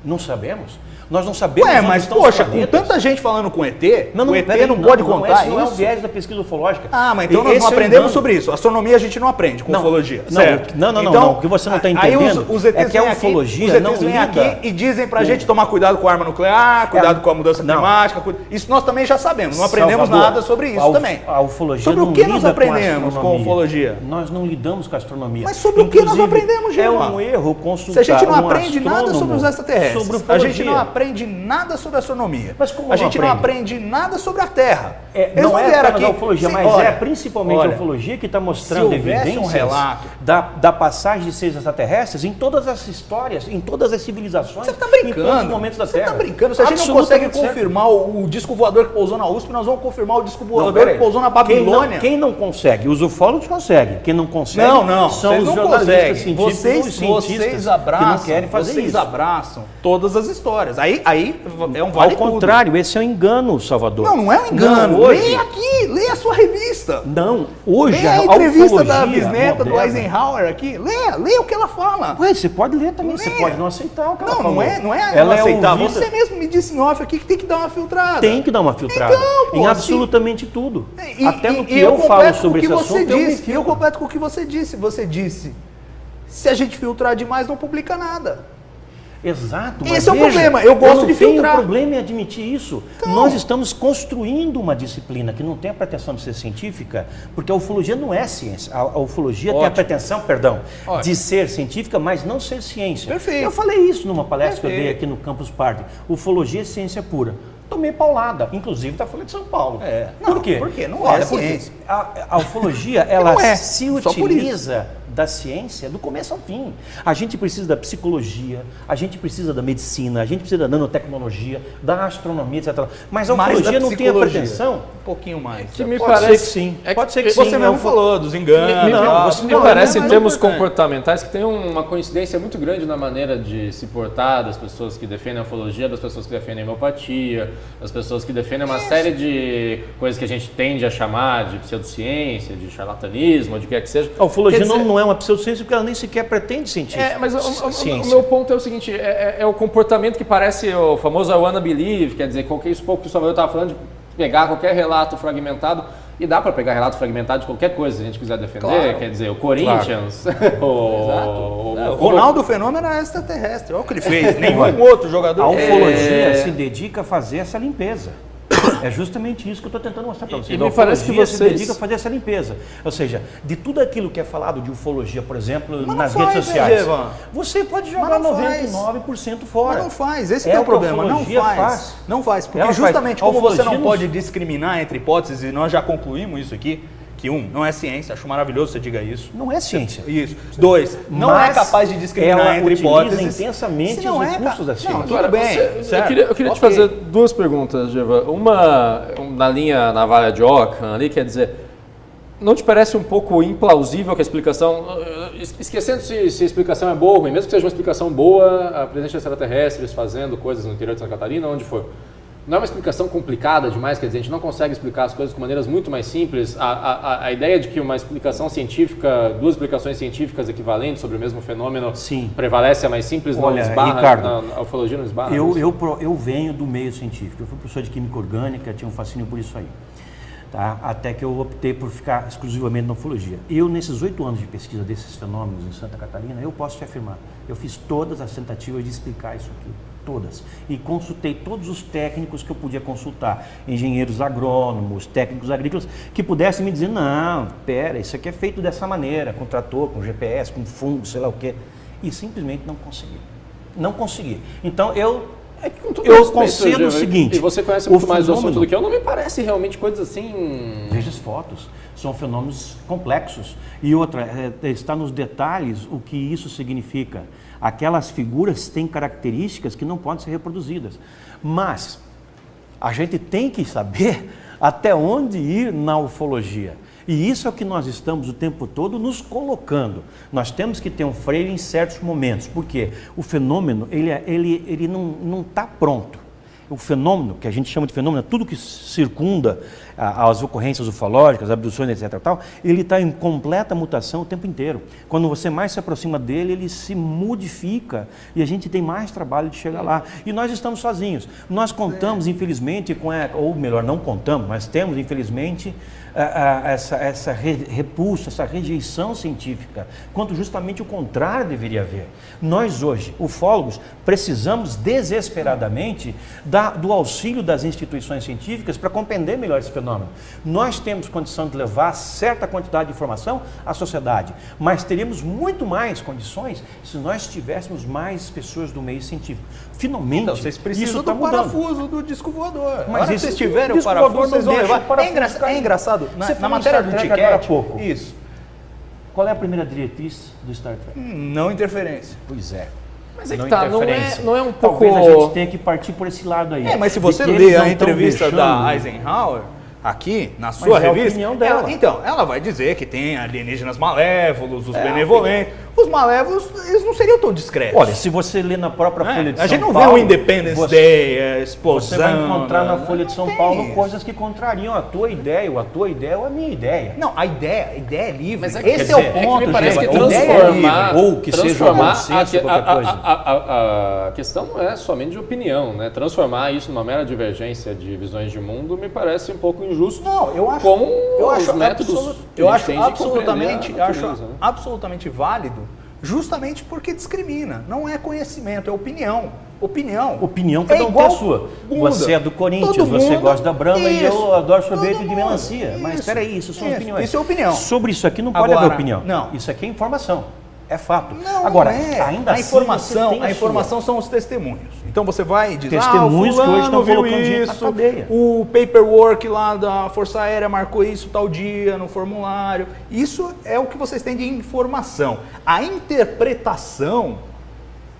Não sabemos. Nós não sabemos Ué, onde mas estão os poxa, com planetas. tanta gente falando com ET, o ET peraí, não pode contar esse não é o isso? viés da pesquisa ufológica. Ah, mas então nós Esse não é o aprendemos engano. sobre isso. Astronomia a gente não aprende com Não, ufologia, não, certo? não, não, Então, não, o que você não está aí entendendo os ETs é que a vêm aqui, ufologia os ETs não vêm lida aqui e dizem pra gente tomar cuidado com a arma nuclear, cuidado com a mudança não. climática. Isso nós também já sabemos, não aprendemos Salvador, nada sobre isso também. A ufologia Sobre o não que nós lida aprendemos com astronomia. ufologia? Nós não lidamos com a astronomia. Mas sobre o que nós Inclusive, aprendemos, É Gilmar? um erro consultar Se a gente não um aprende nada sobre os astrônomo extraterrestres, sobre a ufologia. gente não aprende nada sobre astronomia. Mas como a não gente não aprende? aprende nada sobre a Terra. Não vieram é apenas a ufologia, Sim, mas olha, é principalmente olha, a ufologia que está se mostrando houvesse evidências um relato- da passagem de seres extraterrestres em todas as histórias, em todas as civilizações, Você está em todos os brincando? momentos da Você Terra. está brincando? Se a gente não consegue Absolutamente certo. confirmar o disco voador que pousou na USP, nós vamos confirmar o disco Não, voador peraí. que pousou na Babilônia. Quem não consegue? Os ufólogos conseguem. Quem não consegue Não, são vocês os não jornalistas conseguem. científicos, os cientistas Vocês abraçam, que não querem fazer vocês isso. abraçam todas as histórias. Aí é um vale Ao contrário, esse é um engano, Salvador. tudo. Não é um engano. Não, hoje, Leia aqui, leia a sua revista. Não, hoje Leia a entrevista da ufologia bisneta do moderna- Eisenhower aqui. Leia o que ela fala. Ué, você pode ler também, você Leia. pode não aceitar o que ela Não, falou. não é Ela não aceitar. ouvida- Você mesmo me disse em off aqui que tem que dar uma filtrada. Tem que dar uma filtrada Então, pô, em absolutamente tudo. E- Até no e que eu falo completo sobre com esse o que você assunto, eu me disse. E eu filtro. completo com o que você disse. Você disse, se a gente filtrar demais, não publica nada. Exato. Esse mas é o veja, problema, eu gosto de filtrar. O problema é admitir isso. Então. Nós estamos construindo uma disciplina que não tem a pretensão de ser científica, porque a ufologia não é ciência. A ufologia tem a pretensão, de ser científica, mas não ser ciência. Perfeito. Eu falei isso numa palestra que eu dei aqui no Campus Party. Ufologia é ciência pura. Tomei paulada, inclusive da Folha de São Paulo. Não, Por quê? porque não é porque ciência. a ufologia, ela Não é, se só por utiliza da ciência do começo ao fim. A gente precisa da psicologia, a gente precisa da medicina, a gente precisa da nanotecnologia, da astronomia, etc. Mas a Mais ufologia da não tem a psicologia. pretensão. Um pouquinho mais. Que me Pode parece ser que sim. é que Pode ser que Você sim. mesmo falou dos enganos. Não, tal. você Me Não, parece, é em termos importante. comportamentais, que tem uma coincidência muito grande na maneira de se portar das pessoas que defendem a ufologia, das pessoas que defendem a homeopatia, das pessoas que defendem uma série de coisas que a gente tende a chamar de pseudociência, de charlatanismo, de o que quer que seja. A ufologia Quer dizer, não é uma pseudociência porque ela nem sequer pretende científica. mas o ciência. meu ponto é o seguinte, é o comportamento que parece o famoso I wanna believe, quer dizer, isso pouco que o Salvador estava falando de pegar qualquer relato fragmentado, e dá para pegar relato fragmentado de qualquer coisa, se a gente quiser defender, Claro. quer dizer, o Corinthians, O Ronaldo Fenômeno era extraterrestre. Olha o que ele fez. Nenhum outro jogador. A ufologia se dedica a fazer essa limpeza. É justamente isso que eu estou tentando mostrar para vocês. E A me parece que ufologia se vocês- dedica a fazer essa limpeza. Ou seja, de tudo aquilo que é falado de ufologia, por exemplo, Mas não nas faz, redes né, sociais, Gevan? você pode jogar Mas não faz. 99% fora. Mas não faz, esse É que é o o que a problema, não ufologia faz. faz. Não faz, porque Ela faz. justamente A como você não ufologia pode discriminar entre hipóteses, e nós já concluímos isso aqui, que não é ciência, acho maravilhoso que você diga isso. Não é ciência. Isso. 2, não Mas é capaz de discriminar ela entre utiliza hipóteses. intensamente Se não os é recursos da ciência. Não, tudo bem. Eu certo. queria te Ok. fazer duas perguntas, Geva. Uma na linha navalha de Ockham ali, quer dizer, não te parece um pouco implausível que a explicação, esquecendo se a explicação é boa ou ruim, mesmo que seja uma explicação boa, a presença de extraterrestres fazendo coisas no interior de Santa Catarina, onde for, não é uma explicação complicada demais, quer dizer, a gente não consegue explicar as coisas de maneiras muito mais simples. A ideia de que uma explicação científica, duas explicações científicas equivalentes sobre o mesmo fenômeno Sim. prevalece a mais simples, não Olha, esbarra, Ricardo, a ufologia não esbarra. Eu venho do meio científico. Eu fui professor de química orgânica, tinha um fascínio por isso aí. Tá? Até que eu optei por ficar exclusivamente na ufologia. Eu, nesses 8 anos de pesquisa desses fenômenos em Santa Catarina, eu posso te afirmar, eu fiz todas as tentativas de explicar isso aqui. Todas. E consultei todos os técnicos que eu podia consultar. Engenheiros agrônomos, técnicos agrícolas, que pudessem me dizer, não, pera, isso aqui é feito dessa maneira, com trator, com GPS, com fungo, sei lá o quê. E simplesmente não consegui. Não consegui. Então eu É que com todo Eu respeito, concedo o seguinte, e você conhece muito mais o assunto fenômeno- do que eu, não me parece realmente coisas assim... Veja as fotos, são fenômenos complexos. E outra, está nos detalhes o que isso significa. Aquelas figuras têm características que não podem ser reproduzidas. Mas a gente tem que saber até onde ir na ufologia. E isso é o que nós estamos o tempo todo nos colocando. Nós temos que ter um freio em certos momentos, porque o fenômeno ele não está pronto. O fenômeno, que a gente chama de fenômeno, tudo que circunda as ocorrências ufológicas, abduções, etc. Tal, ele está em completa mutação o tempo inteiro. Quando você mais se aproxima dele, ele se modifica e a gente tem mais trabalho de chegar lá. E nós estamos sozinhos. Nós contamos, infelizmente, ou melhor, não contamos, mas temos, infelizmente, essa repulsa, essa rejeição científica, quando justamente o contrário deveria haver. Nós hoje, ufólogos, precisamos desesperadamente do auxílio das instituições científicas para compreender melhor esse fenômeno. Nós temos condição de levar certa quantidade de informação à sociedade, mas teríamos muito mais condições se nós tivéssemos mais pessoas do meio científico. Finalmente, Então, vocês precisam isso do está mudando. parafuso do disco voador. Mas Agora, esse- se vocês tiverem o disco parafuso, voador vocês não vão deixa levar. o parafuso É engraçado, Você na falou matéria em do Star Trek agora há Ticket, pouco. isso, Qual é a primeira diretriz do Star Trek? não interferência. Pois é. Mas é que tá, interferência. não é um pouco... Talvez a gente tenha que partir por esse lado aí. Mas se de você que eles ler não a estão entrevista deixando- da Eisenhower, aqui, na sua é a revista, opinião dela. ela vai dizer que tem alienígenas malévolos, os benevolentes. Os malévolos, eles não seriam tão discretos. Olha, se você ler na própria Folha de São a gente não Paulo... vê o Independence Day, a explosão. Você vai encontrar na Folha de São Tem Paulo isso. coisas que contrariam a tua ideia, ou a tua ideia, ou a minha ideia. Não, a ideia é livre. Mas é que- Esse quer é dizer, o ponto, é que me parece gente. que A ideia é transformar, livre. ou que seja transformar um consenso, qualquer coisa. a questão não é somente de opinião, né? Transformar isso numa mera divergência de visões de mundo me parece um pouco injusto. Não, eu acho, com eu os acho, métodos que eu a acho gente tem de absolutamente, compreender a natureza, né? absolutamente válido, justamente porque discrimina. Não é conhecimento, é opinião. Opinião, cada um tem igual a sua. bunda. Você é do Corinthians, Todo você mundo- gosta da Brahma e eu Isso. adoro sorvete Todo de mundo. melancia. Mas Isso. espera aí, isso são Isso. opiniões. Isso é opinião. Sobre isso aqui não pode Agora, haver opinião. não. Isso aqui é informação. É fato. Não, Agora, não é. ainda a assim, informação, você tem a informação são os testemunhos. Então você vai dizer, Testemunhos que hoje fulano estão viu colocando gente na isso, cadeia. o paperwork lá da Força Aérea marcou isso tal dia no formulário. Isso é o que vocês têm de informação. A interpretação,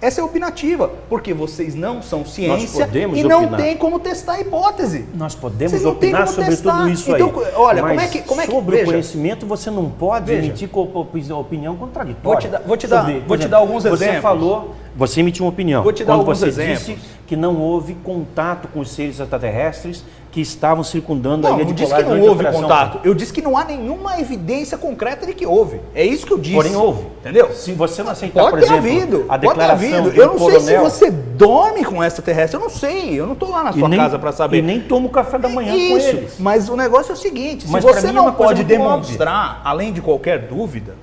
essa é opinativa, porque vocês não são ciência podemos e não opinar. tem como testar a hipótese. Nós podemos Vocês não têm opinar como sobre testar. tudo isso Então, aí. olha, mas como é que sobre o veja, conhecimento você não pode Veja. emitir opinião contraditória. Vou te dar Sobre, alguns você exemplos. Falou, você emitiu uma opinião. Vou te dar Quando alguns você exemplos. disse que não houve contato com os seres extraterrestres que estavam circundando a Não, ilha não de disse Polaris que não durante a houve operação. contato. Eu disse que não há nenhuma evidência concreta de que houve. É isso que eu disse. Porém, houve. Entendeu? Se você não aceitar, Pode por ter exemplo, havido. a Pode ter declaração havido. do Eu não sei se coronel- você dorme com extraterrestre. Eu não sei. Eu não estou lá na sua nem- casa para saber. E nem tomo café da manhã com Isso. eles. Mas o negócio é o seguinte. Mas se pra você mim é não uma coisa pode muito demonstrar, além de qualquer dúvida,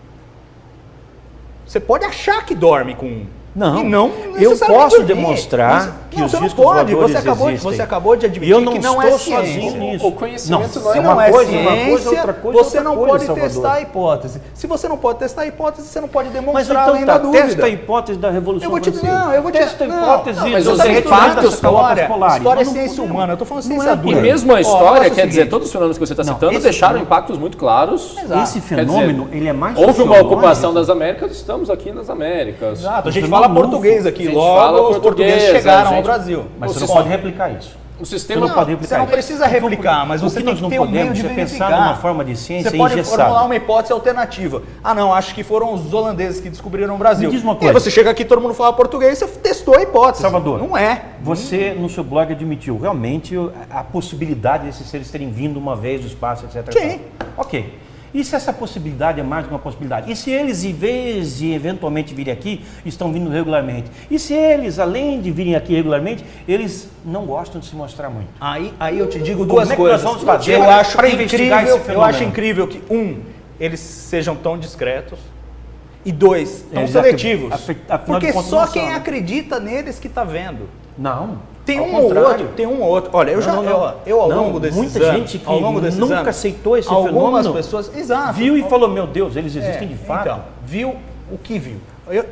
você pode achar que dorme com um. Não, E não eu necessariamente posso dormir. demonstrar que não, os você não discos pode. voadores Você existem. acabou de E admitir eu não que não estou é ciência. sozinho nisso. O conhecimento Se é não uma é coisa, ciência, uma coisa, outra coisa, você outra não coisa, pode Salvador. testar a hipótese. Se você não pode testar a hipótese, você não pode Mas demonstrar então além tá, da dúvida. testa a hipótese da Revolução Eu vou te Francesa. não, eu vou te Testa a não, hipótese não, mas dos os efeitos fatos, das calotas polares. História é Nós não ciência podemos. humana. Eu tô falando Não ciência é dura. E mesmo a Ó, história, negócio é o quer dizer, seguinte. todos os fenômenos que você está Não, citando esse deixaram fenômeno- impactos muito claros. Esse fenômeno, ele é mais Houve uma sociológico. ocupação das Américas, estamos aqui nas Américas. Exato, a gente Você fala não português lufa. aqui, A gente logo fala os portugueses português, chegaram a ao gente- Brasil. Mas você O não sistema- pode replicar isso. O Você sistema não pode replicar Você não isso. precisa replicar, mas O você que tem nós que não ter um meio podemos de é pensar verificar. numa forma de ciência Você pode engessada. formular uma hipótese alternativa. Ah, não, acho que foram os holandeses que descobriram o Brasil. Me diz uma E aí coisa. você chega aqui, todo mundo fala português, você testou a hipótese. Salvador, Não é. Você, no seu blog, admitiu realmente a possibilidade desses seres terem vindo uma vez do espaço, etc. Sim. Ok. E se essa possibilidade é mais que uma possibilidade? E se eles, em vez de eventualmente virem aqui, estão vindo regularmente? E se eles, além de virem aqui regularmente, eles não gostam de se mostrar muito? Aí eu te digo Como duas é que coisas. nós vamos fazer eu para acho investigar incrível, esse eu acho fenômeno? incrível que, eles sejam tão discretos e dois, tão Eles, seletivos. afinal de Porque contas, só não quem são. acredita neles que está vendo. Não. Tem ao um ou contrário. outro, tem um ou outro. Olha, eu ao Não, longo desses muita anos, gente que ao longo desses nunca anos, aceitou esse algumas fenômeno, pessoas, exato, viu e falou, meu Deus, eles existem de fato. Então, viu o que viu.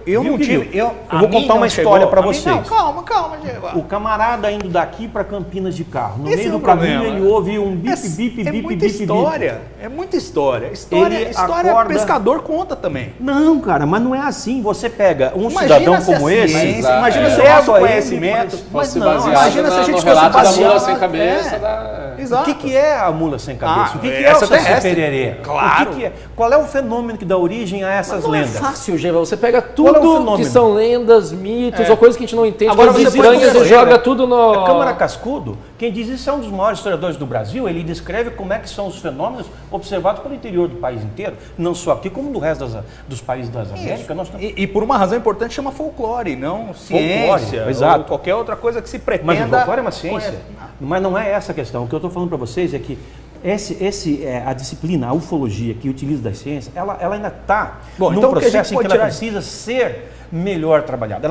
Eu não tive. Eu vou contar uma história para vocês. Não, calma, Diego. O camarada indo daqui para Campinas de carro. No Esse meio é do o caminho problema. ele ouve um bip, É muita história. É muita história. História acorda- pescador conta também. Não, cara, mas não é assim. Você pega um Imagina cidadão se a como esse. ciência, imagina se o leva nosso ele, conhecimento mas fosse não, baseado imagina se a gente no fosse relato da baseado- mula sem cabeça. É. O Exato. que é a mula sem cabeça? O que é o essa Saci terrestre. Pererê? Claro. O que é? Qual é o fenômeno que dá origem a essas Não lendas? é fácil, Geva. Você pega Qual é o tudo fenômeno? que são lendas, mitos, É. ou coisas que a gente não entende, Agora coisas você pode estranhas e dizer, joga né? tudo no... A Câmara Cascudo, quem diz isso é um dos maiores historiadores do Brasil. Ele descreve como é que são os fenômenos observados pelo interior do país inteiro, não só aqui, como no resto dos países das Américas. Nós estamos... E por uma razão importante chama folclore, não ciência, ou exato. qualquer outra coisa que se pretenda. Mas o folclore é uma ciência. conhecer. Mas não é essa a questão. O que eu estou falando para vocês é que a disciplina, a ufologia que utiliza das ciências, ela ainda está Bom, num então o que a gente processo em que pode ela tirar- precisa ser melhor trabalhada.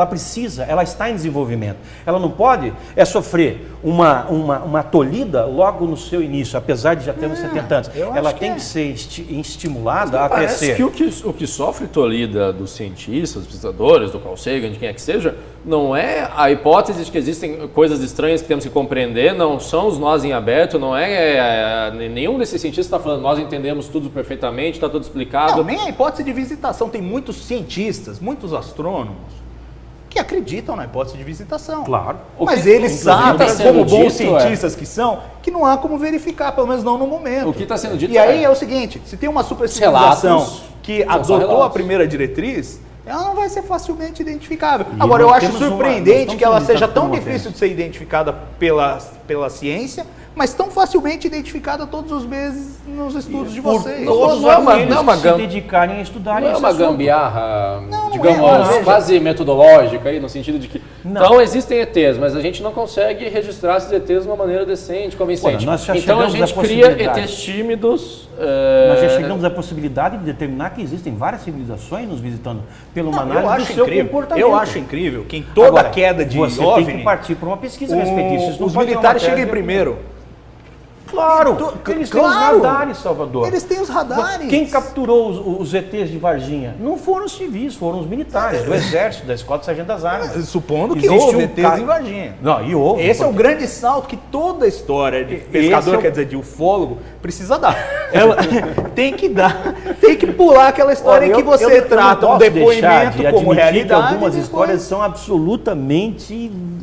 Ela está em desenvolvimento. Ela não pode sofrer uma tolhida logo no seu início, apesar de já termos 70 anos. eu Ela acho que tem é. que ser estimulada a Parece crescer. que o que sofre tolhida dos cientistas, dos pesquisadores, do Carl Sagan, de quem é que seja, não é a hipótese de que existem coisas estranhas que temos que compreender, não são os nós em aberto, não é nenhum desses cientistas está falando nós entendemos tudo perfeitamente, está tudo explicado. Não, nem a hipótese de visitação. Tem muitos cientistas, muitos astrônomos que acreditam na hipótese de visitação. Claro. Mas que- eles inclusive, sabem, tá sendo como bons dito, cientistas que são, que não há como verificar, pelo menos não no momento. O que está sendo dito E aí é o seguinte, se tem uma super relatos, civilização que são só adotou a relatos. primeira diretriz, ela não vai ser facilmente identificável. E Agora, eu nós acho temos nós surpreendente estamos que ela sendo seja visitados tão por uma difícil de ser identificada pela ciência, mas tão facilmente identificada todos os meses nos estudos de vocês. Todos Não é uma- eles não é uma se gam- dedicarem a estudarem Não é esse uma assunto. gambiarra, Não, digamos, não é. quase metodológica aí, no sentido de que... Não. Então, existem ETs, mas a gente não consegue registrar esses ETs de uma maneira decente, convincente. Olha, nós já então, a chegamos gente à cria possibilidade. ETs tímidos... Nós já chegamos à possibilidade de determinar que existem várias civilizações nos visitando pela uma Não, análise eu do acho seu incrível. comportamento. Eu acho incrível que em toda Agora, queda de você OVNI, tem que partir para uma pesquisa a respeito disso. Isso não os pode ser uma militares matéria cheguem de- primeiro. Claro, eles têm os Claro. radares, Salvador. Eles têm os radares. Quem capturou os ETs de Varginha? Não foram os civis, foram os militares, do Exército, da Escola de Sargento das Armas. Supondo que Existe houve um ETs ca- em Varginha. Não, e houve. Esse é o grande salto que toda a história de pescador, é o- quer dizer, de ufólogo, precisa dar. Ela tem que dar, tem que pular aquela história em que você trata um depoimento como realidade. Que algumas e depois- histórias são absolutamente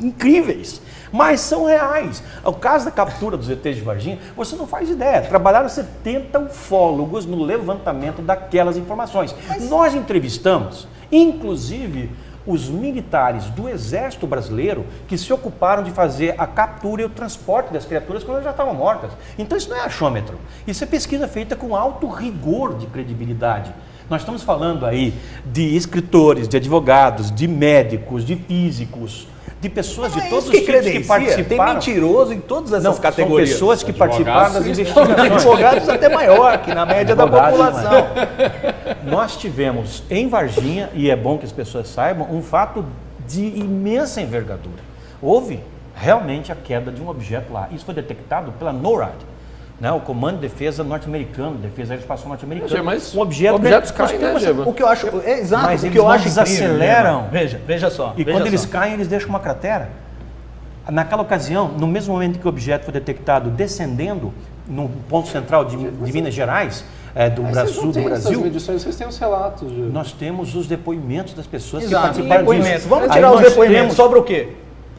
incríveis, mas são reais. O caso da captura dos ETs de Varginha, você não faz ideia. Trabalharam 70 ufólogos no levantamento daquelas informações. Nós entrevistamos, inclusive, os militares do Exército Brasileiro que se ocuparam de fazer a captura e o transporte das criaturas quando elas já estavam mortas. Então isso não é achômetro. Isso é pesquisa feita com alto rigor de credibilidade. Nós estamos falando aí de escritores, de advogados, de médicos, de físicos, de pessoas de Não é todos isso os tipos que credencia. participaram. Tem mentiroso em todas essas Não, categorias. são pessoas que Advogados, participaram das principalmente. investigações. Advogados até maior que na média da Advogados, população. Nós tivemos em Varginha, e é bom que as pessoas saibam, um fato de imensa envergadura. Houve realmente a queda de um objeto lá. Isso foi detectado pela NORAD, né, o Comando de Defesa Norte-Americano, Defesa Aeroespacial Norte-Americano. Mas um objeto objetos que nós caem, né, temos- Geva? O que eu acho, exato, Mas o eles que eu não acho incrível, desaceleram. né? Veja só. E veja quando eles só. caem, eles deixam uma cratera. Naquela ocasião, no mesmo momento que o objeto foi detectado descendendo no ponto central de Minas Gerais, do Mas vocês Brasil, não do têm essas Brasil, medições, vocês têm os relatos. Geva. nós temos os depoimentos das pessoas Exato, que participaram depoimentos. disso. Vamos Aí tirar os nós depoimentos. temos- Sobra o quê?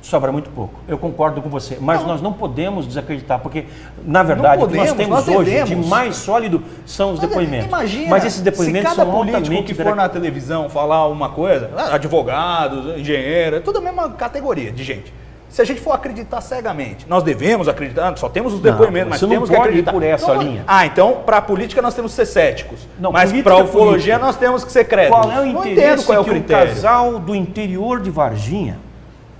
Sobra muito pouco. Eu concordo com você. Mas nós não podemos desacreditar, porque, na verdade, Não o que nós podemos, temos nós hoje devemos. de mais sólido são os Olha, depoimentos. Imagina, mas esses depoimentos se cada são político altamente que for na televisão falar uma coisa, advogados, engenheiro, é tudo a mesma categoria de gente. Se a gente for acreditar cegamente, nós devemos acreditar, só temos os depoimentos, mas você não temos que pode ir acreditar. por essa linha. Então, para a política nós temos que ser céticos. Não, mas política para a é ufologia política. nós temos que ser crédulos. Qual é o Não interesse entendo qual é o que um critério. casal do interior de Varginha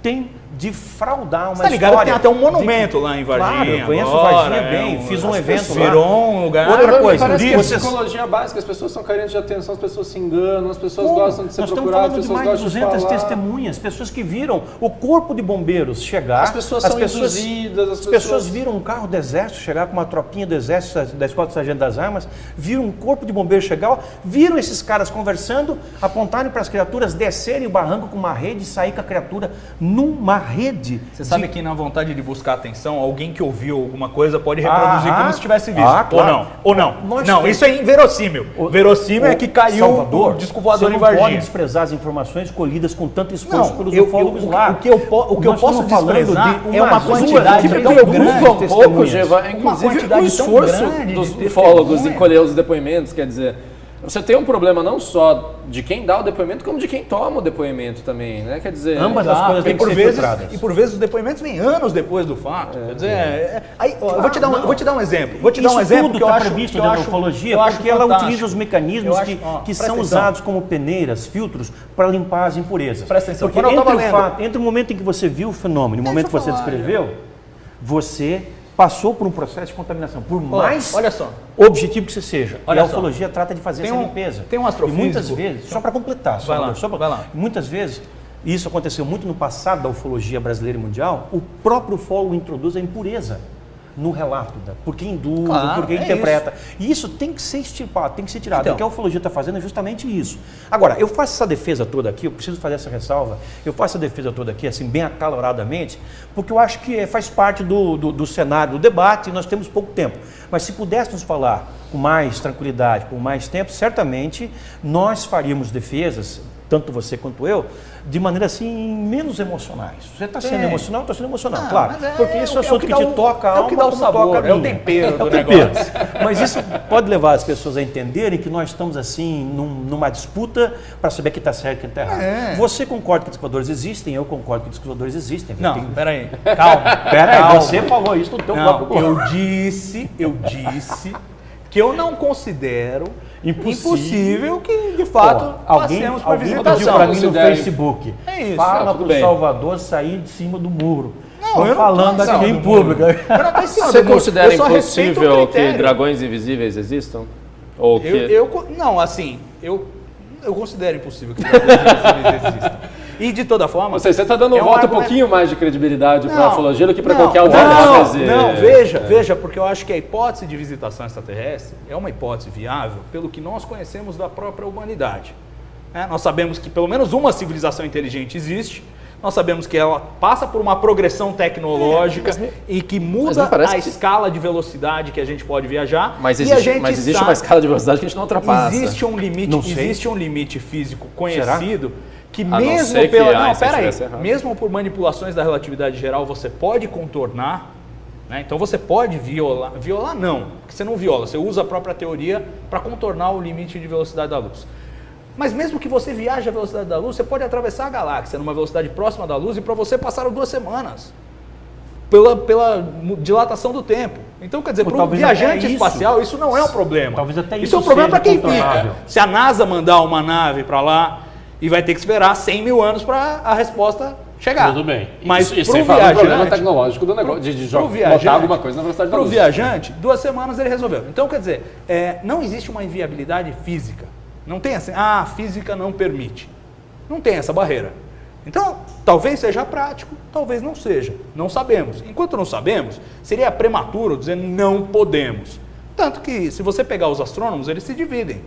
tem de fraudar uma Você tá ligado história. que tem até um monumento lá em Varginha. Claro, eu conheço agora, Varginha bem, fiz um evento lá. Virou um lugar. Outra coisa, parece que é vocês- psicologia básica, as pessoas são carentes de atenção, as pessoas se enganam, as pessoas Bom, gostam de ser nós estamos procuradas, falando as de pessoas mais de gostam de 200 falar. testemunhas, pessoas que viram o corpo de bombeiros chegar. As pessoas são induzidas, as pessoas viram um carro do exército chegar com uma tropinha do exército, da Escola de Sargento das Armas, viram um corpo de bombeiros chegar, viram esses caras conversando, apontarem para as criaturas descerem o barranco com uma rede e sair com a criatura numa rede. Você sabe que na vontade de buscar atenção, alguém que ouviu alguma coisa pode reproduzir como se tivesse visto. Claro. Ou não. Nós Não, temos- isso é inverossímil. Verossímil é que caiu Salvador, o disco voador você em não pode Varginha. desprezar as informações colhidas com tanto esforço Não, pelos eu- ufólogos eu- lá. o que eu posso estamos falando desprezar de é uma umas quantidade duas, tão três grande mil Um pouco, testemunhas. Geva, inclusive quantidade o tão esforço grande dos de ufólogos em testemunha. colher os depoimentos, quer dizer, você tem um problema não só de quem dá o depoimento, como de quem toma o depoimento também, né? Quer dizer, Ambas as coisas têm que ser filtradas. E por vezes os depoimentos vêm anos depois do fato. Quer dizer, aí, ó, eu vou te dar um exemplo. Tudo que eu está acho previsto que eu na acho- ufologia, eu acho porque ela fantástico. utiliza os mecanismos Eu acho- que presta são atenção. usados como peneiras, filtros, para limpar as impurezas. Presta atenção, Porque quando eu entre, tava lendo- entre o momento em que você viu o fenômeno e o momento que Deixa você eu falar, descreveu, você passou por um processo de contaminação. Por mais olha só. objetivo que você seja. Olha E a só. ufologia trata de fazer Tem essa um- limpeza. tem um astrofísico- E muitas vezes, só para completar, Vai lá, só pra- vai lá. muitas vezes, e isso aconteceu muito no passado da ufologia brasileira e mundial, o próprio ufólogo introduz a impureza no relato, por quem induz, Claro, por quem é interpreta. E isso tem que ser extirpado, tem que ser tirado. Então. O que a ufologia está fazendo é justamente isso. Agora, eu faço essa defesa toda aqui, eu preciso fazer essa ressalva, eu faço essa defesa toda aqui, assim, bem acaloradamente, porque eu acho que faz parte do cenário do debate e nós temos pouco tempo. Mas se pudéssemos falar com mais tranquilidade, com mais tempo, certamente nós faríamos defesas, tanto você quanto eu, de maneira assim, menos emocionais. Você está sendo emocional, eu estou sendo emocional, Ah, claro. mas é- Porque isso é é o assunto que que dá te o- toca a é o alma, que dá o como toca sabor, a é o minha. tempero do tempero. negócio. Mas isso pode levar as pessoas a entenderem que nós estamos assim numa disputa para saber quem está certo e quem está errado. É. Você concorda que os voadores existem, eu concordo que os voadores existem. Não, Tem- peraí. Calma. Pera aí, calma. você falou isso no teu Não, próprio eu disse que eu não considero impossível que, de fato, alguém passemos por pediu visitação. para mim no considere- Facebook. É isso. Fala tudo para o bem. Salvador sair de cima do muro. Não, Tô eu não tô falando em cima aqui do em muro. público. Eu não tô em cima Você do muro. considera Eu só respeito o impossível que critério. dragões invisíveis existam? Ou que... Não, assim, eu considero impossível que dragões existam. E de toda forma... Ou seja, você está dando é um um voto um argumento- pouquinho mais de credibilidade para a Não, ufologia do que para não, qualquer outra não, análise. Não, veja, porque eu acho que a hipótese de visitação extraterrestre é uma hipótese viável pelo que nós conhecemos da própria humanidade. Nós sabemos que pelo menos uma civilização inteligente existe, nós sabemos que ela passa por uma progressão tecnológica e que muda parece a que- escala de velocidade que a gente pode viajar. Mas e a existe, gente mas existe sabe- uma escala de velocidade que a gente não ultrapassa. Existe um limite, Não sei. existe um limite físico conhecido que não mesmo ser que pela, não, Einstein pera aí, estivesse errado. mesmo por manipulações da relatividade geral você pode contornar, né? Então você pode violar não, porque você não viola, você usa a própria teoria para contornar o limite de velocidade da luz. Mas mesmo que você viaje a velocidade da luz, você pode atravessar a galáxia numa velocidade próxima da luz e para você passaram 2 semanas. Pela dilatação do tempo. Então, quer dizer, Ou para o talvez viajante até isso. espacial, isso não é um problema. Talvez até isso isso é um problema seja para quem contornável. fica. Se a NASA mandar uma nave para lá e vai ter que esperar 100 mil anos para a resposta chegar. Tudo bem. Mas e pro sem falar do problema viajante, tecnológico do negócio, de botar alguma coisa na velocidade da Para o luz. viajante, 2 semanas ele resolveu. Então, quer dizer, não existe uma inviabilidade física. Não tem assim, a física não permite. Não tem essa barreira. Então, talvez seja prático, talvez não seja. Não sabemos. Enquanto não sabemos, seria prematuro dizer não podemos. Tanto que, se você pegar os astrônomos, eles se dividem.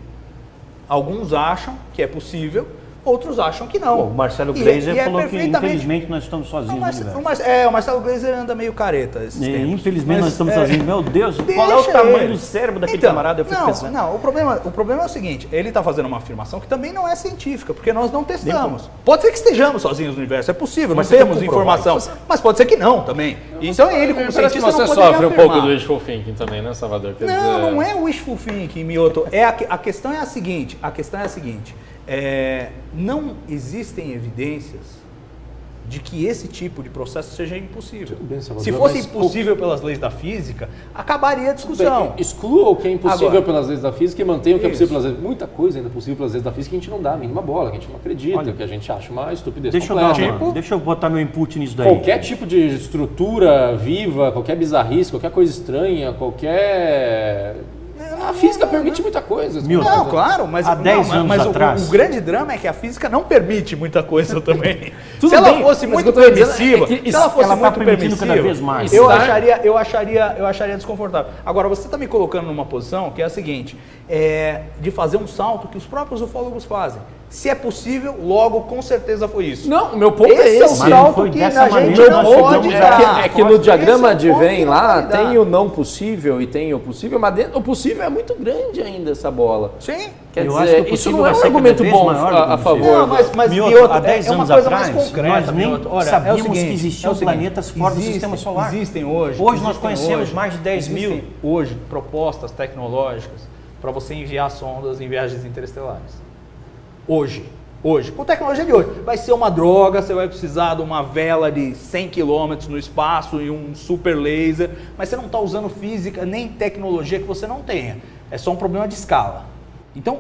Alguns acham que é possível, outros acham que não. Pô, o Marcelo E- Gleiser e é falou que, perfeitamente- infelizmente, nós estamos sozinhos no universo. o Marcelo Gleiser anda meio careta esses E, tempos. infelizmente, Mas, nós estamos sozinhos. Meu Deus, qual é o deixa tamanho ele. do cérebro daquele Então, camarada? Eu fico pensando. Não, o problema é o seguinte, ele está fazendo uma afirmação que também não é científica, porque nós não testamos. Pode ser que estejamos sozinhos no universo, é possível, Mas não você temos tem como provar informação, mas pode ser que não também. Então ele, como Parece que cientista, você não poderia sofre um afirmar. pouco do wishful thinking também, né, Salvador? Quer dizer, Não é wishful thinking, Mioto. A questão é a seguinte, não existem evidências de que esse tipo de processo seja impossível. Bem, Salvador, se fosse impossível pelas leis da física, acabaria a discussão. Exclua o que é impossível Agora, pelas leis da física e mantenha o que é possível isso. pelas leis. Muita coisa ainda é possível pelas leis da física que a gente não dá a mínima bola, que a gente não acredita, que a gente acha uma estupidez completa. Deixa eu botar meu input nisso daí. Qualquer tipo de estrutura viva, qualquer bizarrice, qualquer coisa estranha, qualquer... A física permite muita coisa. Não, claro, mas, há 10 anos mas atrás... o grande drama é que a física não permite muita coisa também. Tudo se ela bem, fosse mas muito o que eu tô dizendo permissiva, é que se ela fosse ela tá muito permitindo permissiva, cada vez mais. eu acharia desconfortável. Agora, você está me colocando numa posição que é a seguinte, de fazer um salto que os próprios ufólogos fazem. Se é possível, logo com certeza foi isso. Não, o meu ponto é Esse é o esse. salto que a gente não pode dar. É que no diagrama de Esse é o ponto Venn que lá não pode dar. tem o não possível e tem o possível, mas dentro, o possível é muito grande ainda essa bola. Sim. Quer Eu acho que o dizer, isso possível não é vai um ser argumento cada vez bom maior do que a o favor. Não, mas Mioto, Mioto, há 10 é uma anos coisa atrás, mais concreta. nós nem Mioto. Olha, sabíamos é o seguinte, que existiam é o seguinte, planetas fora do sistema solar. Existem hoje. Hoje nós existem conhecemos hoje, mais de 10 mil. existem hoje propostas tecnológicas para você enviar sondas em viagens interestelares. Hoje, com a tecnologia de hoje, vai ser uma droga, você vai precisar de uma vela de 100 km no espaço e um super laser, mas você não está usando física nem tecnologia que você não tenha. É só um problema de escala. Então,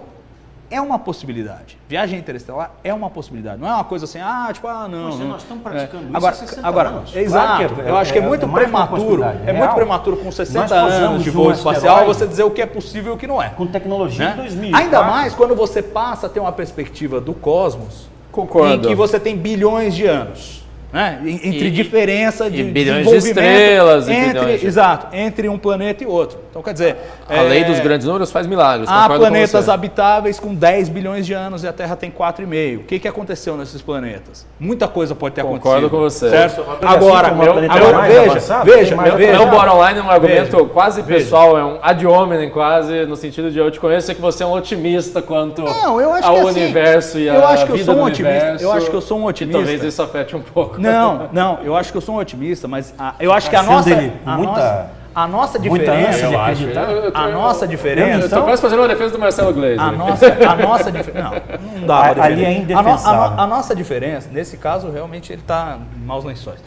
é uma possibilidade. Viagem interestelar é uma possibilidade. Não é uma coisa assim, não. Poxa, nós estamos praticando isso agora, há 60 agora, anos. exato. Claro que eu acho que é muito mais uma prematuro. possibilidade É real. muito prematuro com 60 Nós anos posamos de de voo um espacial asteroide você dizer o que é possível e o que não é. Com tecnologia Né? em 2000. Ainda mais quando você passa a ter uma perspectiva do cosmos Concordo. em que você tem bilhões de anos. Né? Entre diferença de bilhões de desenvolvimento estrelas e entre, bilhões de... exato, entre um planeta e outro. Então, quer dizer... A lei dos grandes números faz milagres. Há concordo com planetas você. habitáveis com 10 bilhões de anos e a Terra tem 4,5. O que aconteceu nesses planetas? Muita coisa pode ter Concordo acontecido. com você. Certo? Assim Agora, como a planeta agora mais avançada, veja. Meu bottom line é um argumento Veja. quase pessoal, é um ad hominem quase, no sentido de eu te conheço, é que você é um otimista quanto Não, eu acho ao que assim, universo e eu à acho que eu vida sou um do otimista. universo. Eu acho que eu sou um E otimista. talvez isso afete um pouco. Não, eu acho que eu sou um otimista, mas eu acho que a achando nossa, ele a nossa muita ânsia diferença, de Eu acho. acreditar. a nossa Eu diferença, tô quase fazendo uma defesa do Marcelo Gleiser. a nossa diferença, não dá pra Ali defender. é indefensável. A nossa diferença, nesse caso, realmente ele está em maus lençóis.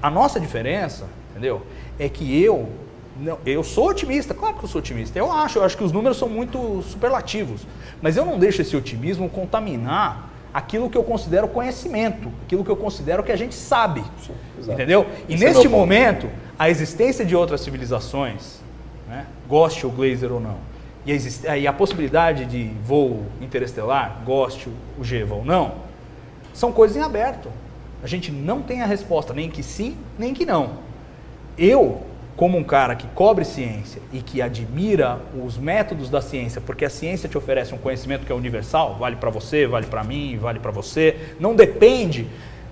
A nossa diferença, entendeu? É que eu sou otimista, claro que eu sou otimista. Eu acho que os números são muito superlativos, mas eu não deixo esse otimismo contaminar aquilo que eu considero conhecimento, aquilo que eu considero que a gente sabe, entendeu? E Esse é neste meu ponto. momento, a existência de outras civilizações, né, goste o Gleiser ou não, e a possibilidade de voo interestelar, goste o Geva ou não, são coisas em aberto. A gente não tem a resposta, nem que sim, nem que não. Eu, como um cara que cobre ciência e que admira os métodos da ciência, porque a ciência te oferece um conhecimento que é universal, vale para você, vale para mim, vale para você, não depende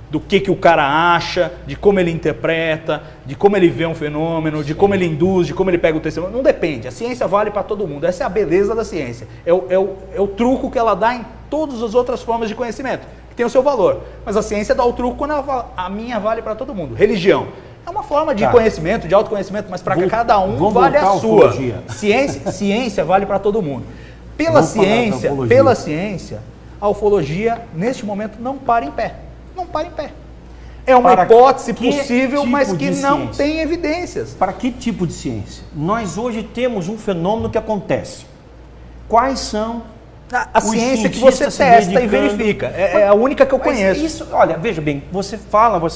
do que o cara acha, de como ele interpreta, de como ele vê um fenômeno, de como ele induz, de como ele pega o testemunho, não depende. A ciência vale para todo mundo, essa é a beleza da ciência, é o truco que ela dá em todas as outras formas de conhecimento, que tem o seu valor, mas a ciência dá o truco quando a minha vale para todo mundo. Religião é uma forma de conhecimento, de autoconhecimento, mas para cada um vale a sua. Ciência vale para todo mundo. Pela ciência, a ufologia, neste momento, não para em pé. Não para em pé. É uma hipótese possível, mas que não tem evidências. Para que tipo de ciência? Nós hoje temos um fenômeno que acontece. Quais são a ciência que você testa e verifica? É a única que eu conheço. Isso, olha, veja bem, você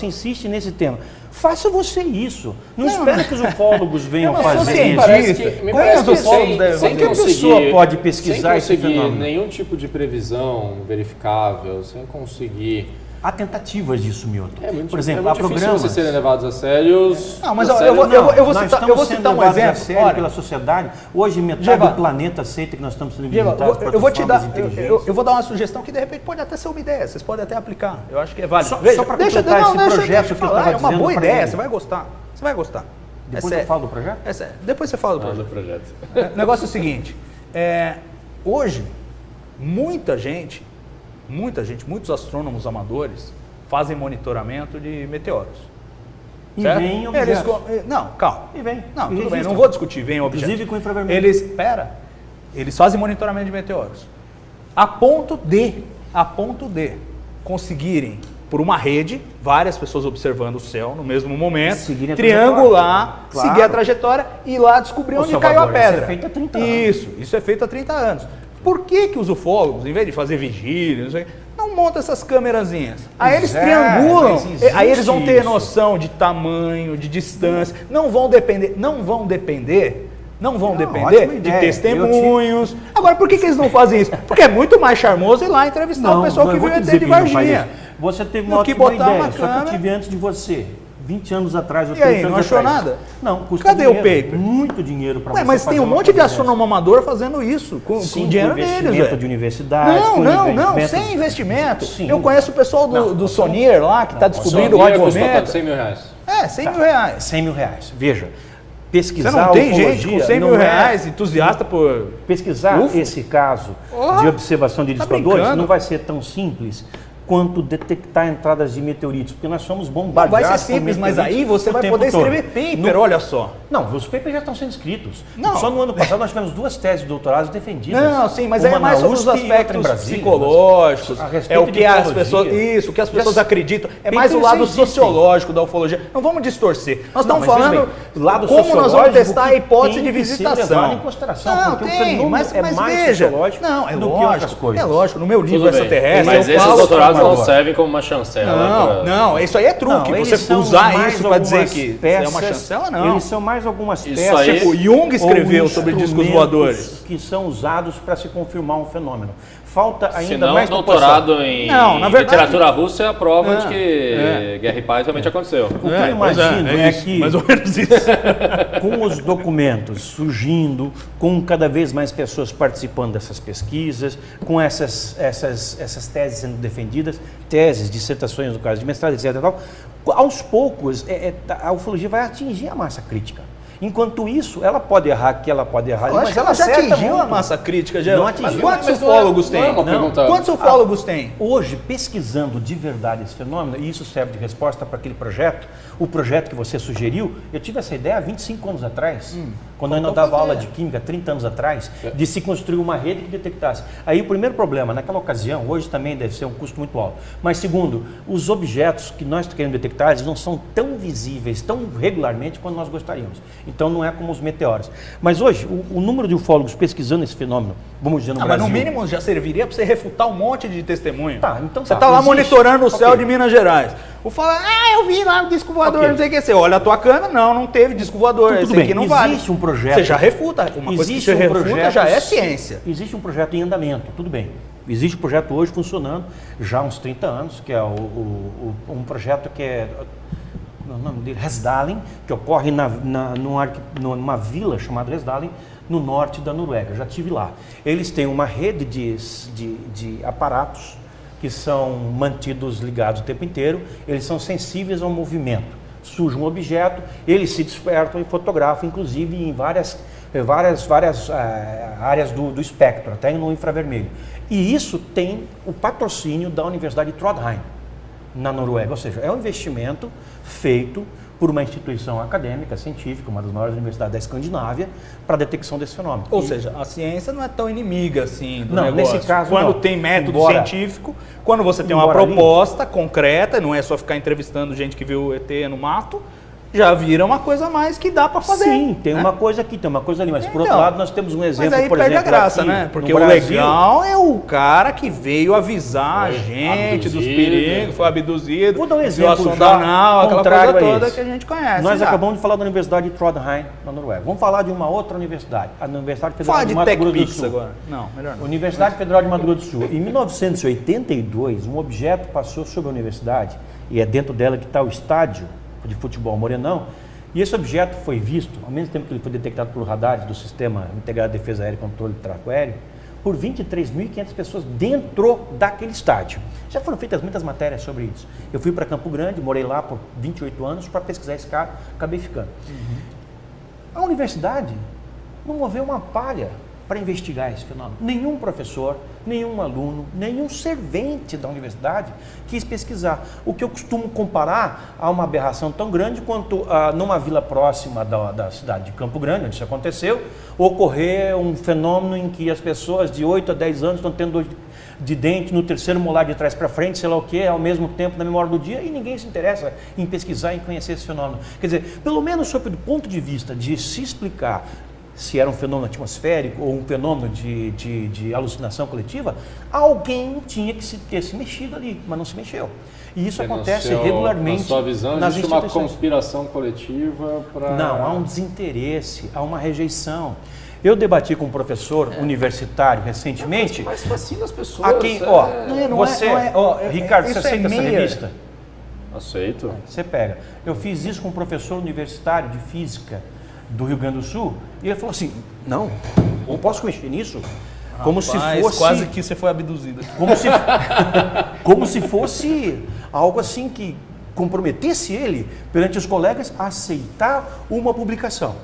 insiste nesse tema. Faça você isso. Não espere que os ufólogos venham fazer isso. Me parece que sem que a pessoa pode pesquisar esse fenômeno. Sem conseguir nenhum tipo de previsão verificável, sem conseguir... Há tentativas disso, Milton. Por exemplo, há programas... vocês serem levados a sérios... Não, mas eu vou citar um exemplo. A sério pela sociedade. Hoje metade do planeta aceita que nós estamos sendo visitados por eu vou dar uma sugestão que de repente pode até ser uma ideia. Vocês podem até aplicar. Eu acho que é válido. Só para completar esse projeto que eu estava dizendo. É uma boa ideia. Você vai gostar. Você vai gostar. Depois eu falo do projeto? Depois você fala do projeto. O negócio é o seguinte. Hoje, muitos astrônomos amadores fazem monitoramento de meteoros. E vem objetos. Não, calma. E vem. Não, tudo bem, não vou discutir, vem objetos. Inclusive com infravermelho. Eles fazem monitoramento de meteoros. A ponto de conseguirem por uma rede, várias pessoas observando o céu no mesmo momento, Seguirem a triangular, trajetória. seguir a trajetória e ir lá descobrir Ô, onde Salvador, caiu a pedra. isso é feito há 30 anos. Isso é feito há 30 anos. Por que os ufólogos, em vez de fazer vigília, não montam essas câmerazinhas? Aí eles triangulam, aí eles vão ter noção de tamanho, de distância, não vão depender de testemunhos. Agora, por que eles não fazem isso? Porque é muito mais charmoso ir lá entrevistar o pessoal que viu ET de Varginha. Você teve uma que ótima botar ideia, uma só que eu câmera. tive antes de você. 20 anos atrás, ou E aí, 30 não anos achou atrás. nada? Não, custa Cadê o dinheiro, paper? muito dinheiro para você Mas tem fazer um uma monte de coisa dessa. astrônomo amador fazendo isso, com dinheiro com deles, investimento velho. de universidades. Não, sem investimento. Sim. Eu conheço o pessoal do Sonier lá, que está descobrindo o Só custa cometa. 100 mil reais. 100 mil reais. 100 mil reais. Veja, pesquisar Você não tem gente ufologia com 100 mil não é- reais, entusiasta por... Pesquisar UFO? esse caso Porra, de observação de tá discos brincando? não vai ser tão simples quanto detectar entradas de meteoritos, porque nós somos Não bombardeados vai ser simples, por mas aí meteoritos você o vai tempo poder todo. escrever paper, olha só. Não, os papers já estão sendo escritos. Não. Só no ano passado nós tivemos 2 teses de doutorado defendidas. Não, sim, mas aí Uma é mais na sobre os USP e outra em aspectos Brasília. psicológicos, A respeito é o de que as ufologia. pessoas, isso, o que as pessoas Já- acreditam, é Papers mais o lado existem. sociológico da ufologia. Não vamos distorcer. Nós Não, estamos mas veja falando bem, lado como nós vamos sociológico testar a que hipótese tem de que ser visitação. levado em consideração, Não, porque o tem, fenômeno mas é mais veja, sociológico não, é do que lógico, outras coisas. é lógico. No meu livro Tudo bem. extraterrestre, Mas eu esses falo doutorados sobre- não servem como uma chancela. Não, isso aí é truque. Não, Você eles são usar mais isso para dizer algumas que peças, é uma chancela, não. Eles são mais algumas Isso peças. aí- O Jung escreveu ou sobre discos instrumentos voadores. que são usados para se confirmar um fenômeno. Falta ainda Se não, mais doutorado em Não, na verdade- literatura russa é a prova de que é. Guerra e Paz realmente aconteceu. O que eu imagino é isso, que, mais ou menos isso. com os documentos surgindo, com cada vez mais pessoas participando dessas pesquisas, com essas teses sendo defendidas, teses, dissertações no caso de mestrado, etc. Tal, aos poucos, a ufologia vai atingir a massa crítica. Enquanto isso, ela pode errar aqui, ela pode errar ali, Eu acho mas que ela ela já acerta atingiu muito. a massa crítica, já. Não atingiu. Mas quantos Mas não é- ufólogos não é tem? uma pergunta- Quantos ufólogos tem? Hoje, pesquisando de verdade esse fenômeno, e isso serve de resposta para aquele projeto, o projeto que você sugeriu, eu tive essa ideia há 25 anos atrás, quando eu ainda dava aula de química, 30 anos atrás, de se construir uma rede que detectasse. Aí o primeiro problema, naquela ocasião, hoje também deve ser um custo muito alto, mas segundo, os objetos que nós queremos detectar, eles não são tão visíveis, tão regularmente quanto nós gostaríamos. Então não é como os meteoros. Mas hoje, o número de ufólogos pesquisando esse fenômeno, vamos dizer no Mas Brasil... no mínimo já serviria para você refutar um monte de testemunho. Tá, então você tá, tá lá existe. monitorando o céu Ok. de Minas Gerais. O fala, eu vi lá o disco voador, Ok. não sei o que. Você olha a tua cana, não teve disco voador. Tudo Esse bem, aqui não existe vale. um projeto. Você já refuta. Uma coisa que você refuta já é ciência. Existe um projeto em andamento, tudo bem. Existe um projeto hoje funcionando já há uns 30 anos, que é um projeto que é o nome dele, Resdalen, que ocorre numa vila chamada Resdalen, no norte da Noruega. Já estive lá. Eles têm uma rede de aparatos que são mantidos ligados o tempo inteiro, eles são sensíveis ao movimento. Surge um objeto, eles se despertam e fotografam, inclusive em várias áreas do espectro, até no infravermelho. E isso tem o patrocínio da Universidade de Trondheim, na Noruega, ou seja, é um investimento feito por uma instituição acadêmica, científica, uma das maiores universidades da Escandinávia, para a detecção desse fenômeno. Ou seja, a ciência não é tão inimiga assim do Não, negócio. nesse caso quando não. tem método Embora- científico, quando você tem uma embora ali- proposta concreta, não é só ficar entrevistando gente que viu o ET no mato, já vira uma coisa a mais que dá para fazer. Sim, tem né? uma coisa aqui, tem uma coisa ali, mas por Então, outro lado nós temos um exemplo, Mas aí por perde exemplo, a graça, aqui né? Porque no o Brasil, legal é o cara que veio avisar a gente dos abduzido. perigos, foi abduzido, Vou dar um viu exemplo a sonda já anal, aquela contrário coisa a toda esse. que a gente conhece. Nós já. acabamos de falar da Universidade de Trondheim, na Noruega. Vamos falar de uma outra universidade, a Universidade Federal Fala de de Mato Grosso do TechPix Sul. agora. Não, melhor não. Universidade Federal de Mato Grosso do Sul. Em 1982, um objeto passou sobre a universidade, e é dentro dela que está o estádio de futebol Morenão, e esse objeto foi visto, ao mesmo tempo que ele foi detectado por radares do Sistema Integrado de Defesa Aérea e Controle de Tráfego Aéreo, por 23.500 pessoas dentro daquele estádio. Já foram feitas muitas matérias sobre isso. Eu fui para Campo Grande, morei lá por 28 anos para pesquisar esse cara, acabei ficando. A universidade não moveu uma palha para investigar esse fenômeno. Nenhum professor, nenhum aluno, nenhum servente da universidade quis pesquisar. O que eu costumo comparar a uma aberração tão grande quanto numa vila próxima da cidade de Campo Grande, onde isso aconteceu, ocorrer um fenômeno em que as pessoas de 8 a 10 anos estão tendo de dente no terceiro molar de trás para frente, sei lá o que, ao mesmo tempo na memória do dia, e ninguém se interessa em pesquisar e conhecer esse fenômeno. Quer dizer, pelo menos sob o ponto de vista de se explicar se era um fenômeno atmosférico ou um fenômeno de alucinação coletiva, alguém tinha que ter se mexido ali, mas não se mexeu. E isso acontece regularmente. Na sua visão, nas existe uma instituições. conspiração coletiva para... Não, há um desinteresse, há uma rejeição. Eu debati com um professor universitário recentemente. Mas fascina as pessoas. A quem, Ricardo, você aceita essa revista? Aceito. Você pega. Eu fiz isso com um professor universitário de física do Rio Grande do Sul e ele falou assim, não posso mexer nisso. Como se fosse... Quase que você foi abduzido. Como se fosse algo assim que comprometesse ele perante os colegas a aceitar uma publicação.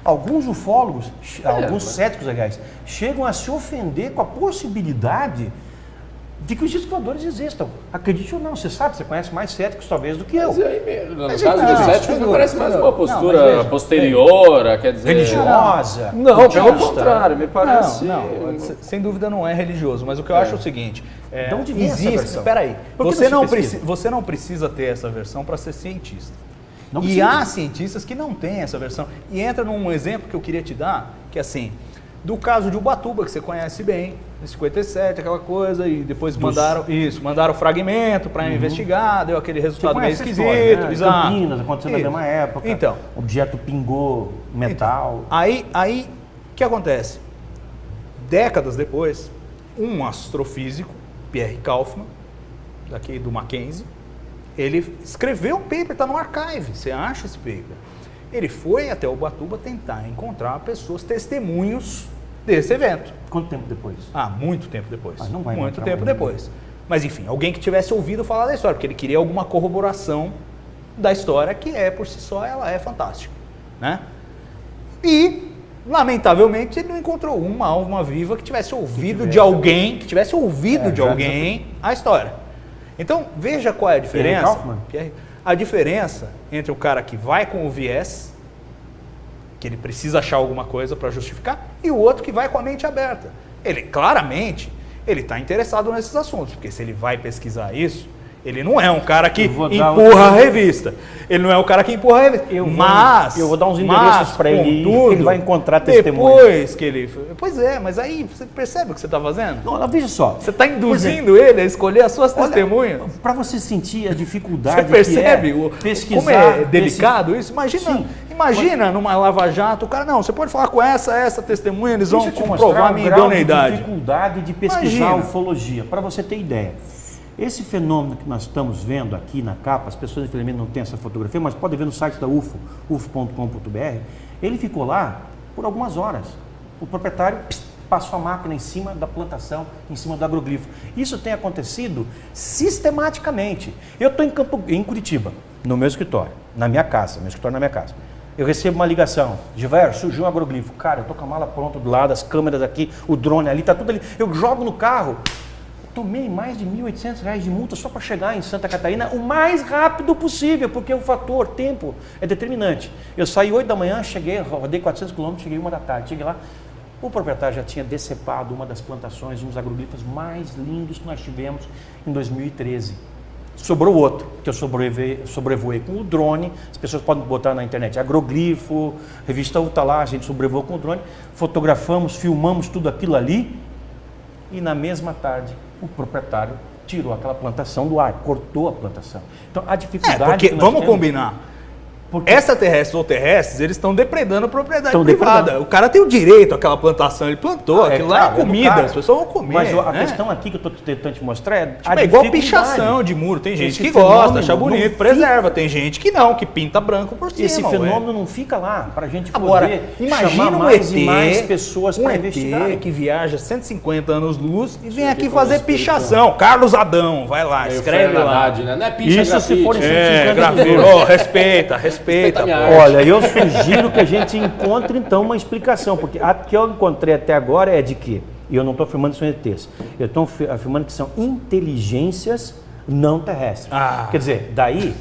Alguns ufólogos, alguns céticos, aliás, chegam a se ofender com a possibilidade de que os discos voadores existam. Acredite ou não, você sabe, você conhece mais céticos talvez do que eu. Mas aí, no caso dos céticos, me parece mais uma postura posterior, quer dizer... religiosa. Não, pelo contrário, me parece... Não, sem dúvida não é religioso, mas o que eu acho é o seguinte, de onde vem essa existe, versão? espera aí, Por que você não precisa ter essa versão para ser cientista. Não E precisa. há cientistas que não têm essa versão. E entra num exemplo que eu queria te dar, que é assim, do caso de Ubatuba, que você conhece bem, em 57, aquela coisa, e depois mandaram o fragmento para investigar, deu aquele resultado meio esquisito. Exato. Campinas, aconteceu na mesma época. Então. Objeto pingou metal. Aí, o que acontece? Décadas depois, um astrofísico, Pierre Kaufmann, daqui do Mackenzie, ele escreveu um paper, está no archive, você acha esse paper. Ele foi até Ubatuba tentar encontrar pessoas, testemunhos desse evento. Quanto tempo depois? Muito tempo depois. Não vai muito encontrar tempo muito depois. Mas enfim, alguém que tivesse ouvido falar da história, porque ele queria alguma corroboração da história, que por si só, ela é fantástica, né? E, lamentavelmente, ele não encontrou uma alma viva que tivesse ouvido de alguém, a história. Então, veja qual é a diferença. A diferença entre o cara que vai com o viés, que ele precisa achar alguma coisa para justificar, e o outro que vai com a mente aberta. Ele, claramente, ele está interessado nesses assuntos, porque se ele vai pesquisar isso, ele não é um cara que empurra a revista. Ele não é o cara que empurra a revista. Eu vou dar uns endereços para ele, ele vai encontrar testemunho. Depois que ele... Pois é, mas aí você percebe o que você está fazendo? Não, veja só. Você está induzindo ele a escolher as suas testemunhas. Para você sentir a dificuldade você percebe que é pesquisar... Como é delicado isso? Imagina numa Lava Jato, o cara, não, você pode falar com essa testemunha, eles vão comprovar a minha idoneidade. Dificuldade de pesquisar a ufologia, para você ter ideia. Esse fenômeno que nós estamos vendo aqui na capa, as pessoas infelizmente não têm essa fotografia, mas podem ver no site da UFO, ufo.com.br, ele ficou lá por algumas horas. O proprietário passou a máquina em cima da plantação, em cima do agroglifo. Isso tem acontecido sistematicamente. Eu estou em Curitiba, no meu escritório, na minha casa, Eu recebo uma ligação, Gilberto, surgiu um agroglifo. Cara, eu estou com a mala pronta do lado, as câmeras aqui, o drone ali, está tudo ali. Eu jogo no carro. Tomei mais de R$ 1.800 de multa só para chegar em Santa Catarina o mais rápido possível, porque o fator tempo é determinante. Eu saí 8 da manhã, rodei 400 km, cheguei 1 da tarde. Cheguei lá, o proprietário já tinha decepado uma das plantações, um dos agroglifos mais lindos que nós tivemos em 2013. Sobrou outro, que eu sobrevoei com o drone, as pessoas podem botar na internet, agroglifo, revista U tá lá, a gente sobrevoou com o drone, fotografamos, filmamos tudo aquilo ali, e na mesma tarde o proprietário tirou aquela plantação do ar, cortou a plantação. Então a dificuldade... porque, vamos combinar, extraterrestres ou terrestres, eles estão depredando a propriedade privada. O cara tem o direito àquela plantação, ele plantou, aquilo lá é comida, as pessoas vão comer. Mas a questão aqui que eu estou tentando te mostrar é é igual pichação de muro, tem gente que gosta, acha bonito, preserva, tem gente que não, que pinta branco por cima. Esse fenômeno não fica lá, para a gente poder chamar mais e mais pessoas para investigar. Que viaja 150 anos-luz e vem aqui fazer pichação. Carlos Adão, vai lá, escreve lá. Não é picha, isso se for em 150 anos. Respeita. Olha, eu sugiro que a gente encontre então uma explicação, porque a que eu encontrei até agora é de que, e eu não estou afirmando que são ETs, eu estou afirmando que são inteligências não terrestres. Quer dizer, daí...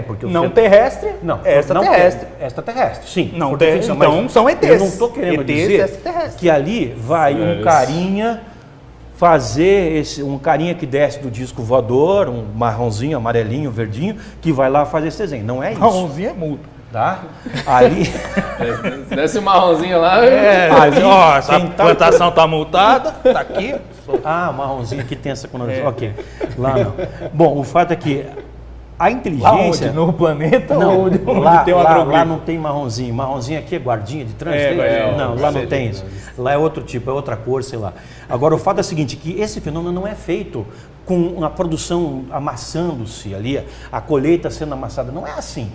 porque não terrestre? Não. Extraterrestre. Extraterrestre, sim. Não terrestre, então são ETs. Eu não estou querendo dizer que ali vai um carinha fazer um carinha que desce do disco voador, um marronzinho, amarelinho, verdinho, que vai lá fazer esse desenho. Não é isso. Marronzinho é multa. Tá? Ali... Desce o marronzinho lá. ali, Ó, essa quem tá- plantação tá multada, tá aqui. Ah, marronzinho aqui tem essa conotação. Ok. Lá não. Bom, o fato é que a inteligência... No planeta? Não, onde lá, tem um lá agroglifo? não tem marronzinho. Marronzinho aqui é guardinha de trânsito? Não, lá não tem isso. Lá é outro tipo, é outra cor, sei lá. Agora, o fato é o seguinte, que esse fenômeno não é feito com a produção amassando-se ali, a colheita sendo amassada. Não é assim.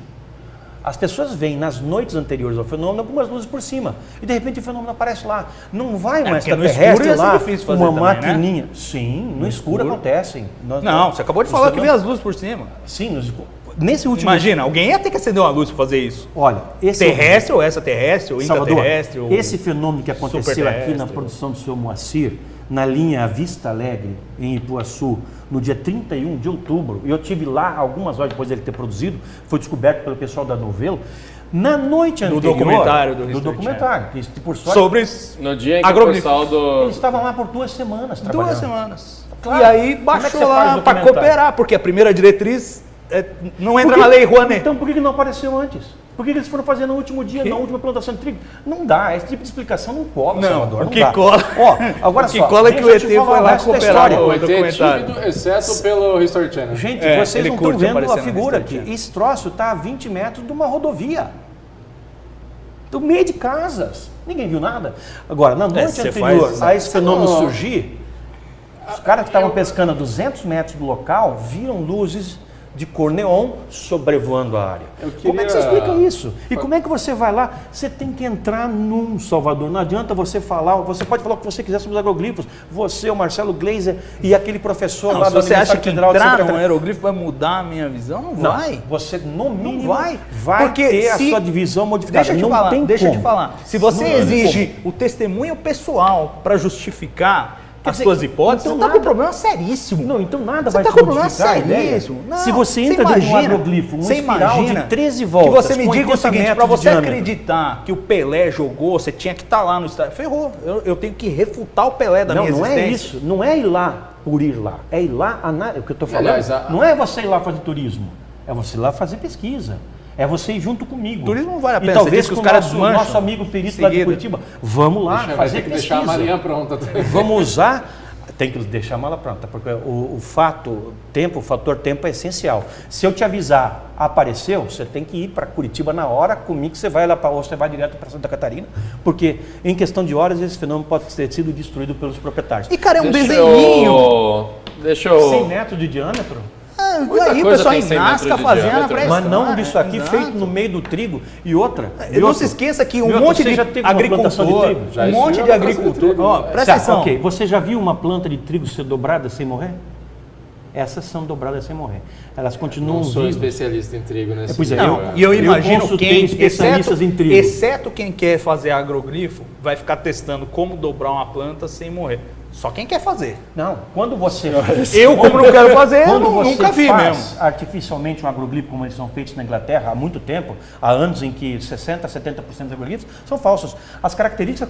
As pessoas veem nas noites anteriores ao fenômeno algumas luzes por cima. E de repente o fenômeno aparece lá. Não vai um porque no extraterrestre escuro ia ser lá, difícil fazer uma também, né? maquininha. Sim, no escuro acontecem. Não, você acabou de falar que vê as luzes por cima. Sim, nesse último... Imagina, alguém ia ter que acender uma luz para fazer isso. Olha, esse Terrestre ou extraterrestre ou Salvador, intraterrestre. Ou esse fenômeno que aconteceu aqui superterrestre. na produção do seu Moacir, na linha Vista Alegre, em Ipuaçu, no dia 31 de outubro, e eu tive lá algumas horas depois dele ter produzido, foi descoberto pelo pessoal da Novelo, na noite anterior... documentário do do History documentário. Que, por sorte, Sobre No dia em que o agroglifo. pessoal do... eles estavam lá por 2 semanas trabalhando. 2 semanas. Claro. E aí Como é que baixou você faz lá para documentário? cooperar, porque a primeira diretriz não entra Por que- na lei Rouanet. Então por que não apareceu antes? Por que eles foram fazer no último dia, na última plantação de trigo? Não dá, esse tipo de explicação não cola, Não, Salvador. o não que dá. cola- Ó, agora o que só, cola é que deixa o eu ET te falar foi o lá resto da cooperar. história. O ET é documentário. tímido, exceto pelo History Channel. Gente, É, vocês ele não estão curte vendo a aparecer no figura History aqui. Channel. Esse troço está a 20 metros de uma rodovia. Do meio de casas. Ninguém viu nada. Agora, na noite você anterior faz- a esse fenômeno Não. surgir, os caras que estavam pescando a 200 metros do local viram luzes de cor neon sobrevoando a área. Como é que você queria- explica isso? E como é que você vai lá? Você tem que entrar num Salvador. Não adianta você falar, você pode falar o que você quiser sobre os agroglifos. Você, o Marcelo Gleiser e aquele professor Não, lá se da você acha Universidade que Federal de entrar Santa num Catarina. aerogrifo vai mudar a minha visão, não vai. Você, no mínimo, vai. vai Porque ter a se- sua divisão modificada. Deixa eu te Não falar, tem deixa eu te como. falar. Se você Não tem exige o testemunho pessoal para justificar as dizer, suas hipóteses, então você está com nada- um problema seríssimo. Não, então nada Você vai tá te com problema modificar a ideia. seríssimo. Não, Se você você entra dentro de um imagina- agroglifo, uma você espiral imagina de 13 voltas, que você me com diga o 80 seguinte, para metros de você diâmetro. acreditar que o Pelé jogou, você tinha que estar lá no estádio. Ferrou. Eu tenho que refutar o Pelé da Não, minha não existência. é isso. Não é ir lá por ir lá. É ir lá, é o que eu estou falando. Aliás, Não é você ir lá fazer turismo. É você ir lá fazer pesquisa. É você ir junto comigo. Turismo não vale a pena, E você talvez diz que os com o caras nosso, desmancham nosso amigo perito lá de seguida. Curitiba. Vamos lá Vai fazer ter que pesquisa. deixar a malinha pronta. Vamos usar, tem que deixar a mala pronta, porque o fator tempo é essencial. Se eu te avisar, apareceu, você tem que ir para Curitiba na hora, comigo você vai lá para ou você vai direto para Santa Catarina, porque em questão de horas esse fenômeno pode ter sido destruído pelos proprietários. E, cara, é um Deixa desenhinho. Deixa eu... 100 metros de diâmetro? E aí o coisa pessoal tem 100 enasca metros de fazendo a diâmetro. pré-história. Mas não disso aqui, Exato. feito no meio do trigo. E outra. E não se esqueça que um monte de já teve uma plantação de agricultor, trigo? Já um monte existiu de uma plantação de agricultor, trigo. ó, presta Certo, atenção. ok. Você já viu uma planta de trigo ser dobrada sem morrer? Essas são dobradas sem morrer. Elas continuam Não sou vivas. especialista em trigo nesse Pois é, nível, Não, e eu imagino consultei quem, especialistas em trigo. exceto quem quer fazer agrogrifo, vai ficar testando como dobrar uma planta sem morrer. Só quem quer fazer. Não, quando você... Eu, como não quero fazer, Quando você nunca vi faz mesmo. artificialmente um agroglifo, como eles são feitos na Inglaterra há muito tempo, há anos em que 60% a 70% dos agroglifos são falsos. As características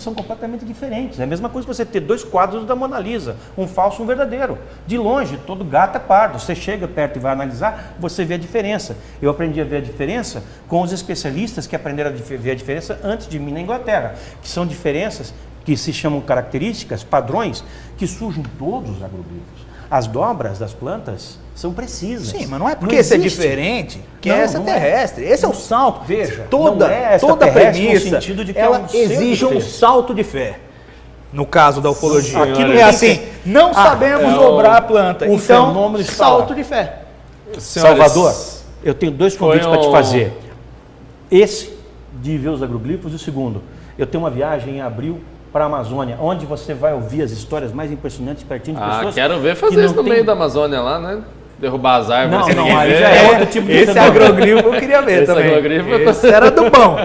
são completamente diferentes. É a mesma coisa que você ter 2 quadros da Mona Lisa, um falso e um verdadeiro. De longe, todo gato é pardo. Você chega perto e vai analisar, você vê a diferença. Eu aprendi a ver a diferença com os especialistas que aprenderam a ver a diferença antes de mim na Inglaterra, que são diferenças que se chamam características, padrões, que surgem em todos os agroglifos. As dobras das plantas são precisas. Sim, mas não é porque esse é existe. diferente que Não, é não extraterrestre. Esse é o salto. Veja, toda, não é toda extraterrestre no premissa, sentido de que ela é um ser exige um diferente. salto de fé. No caso da ufologia. Aqui não é tem assim, que- não sabemos dobrar a planta. o Então, fenômeno está salto lá. de fé. Senhores, Salvador, eu tenho 2 convites para te um- fazer. Esse, de ver os agroglifos, e o segundo, eu tenho uma viagem em abril para a Amazônia, onde você vai ouvir as histórias mais impressionantes pertinho de pessoas. quero ver que fazer não isso no tem- meio da Amazônia lá, né? Derrubar as árvores. Não, sem não, ninguém aí ver. já é outro tipo de Esse fenômeno. agrogrifo eu queria ver Esse também. agrogrifo eu tô- Esse era do bom.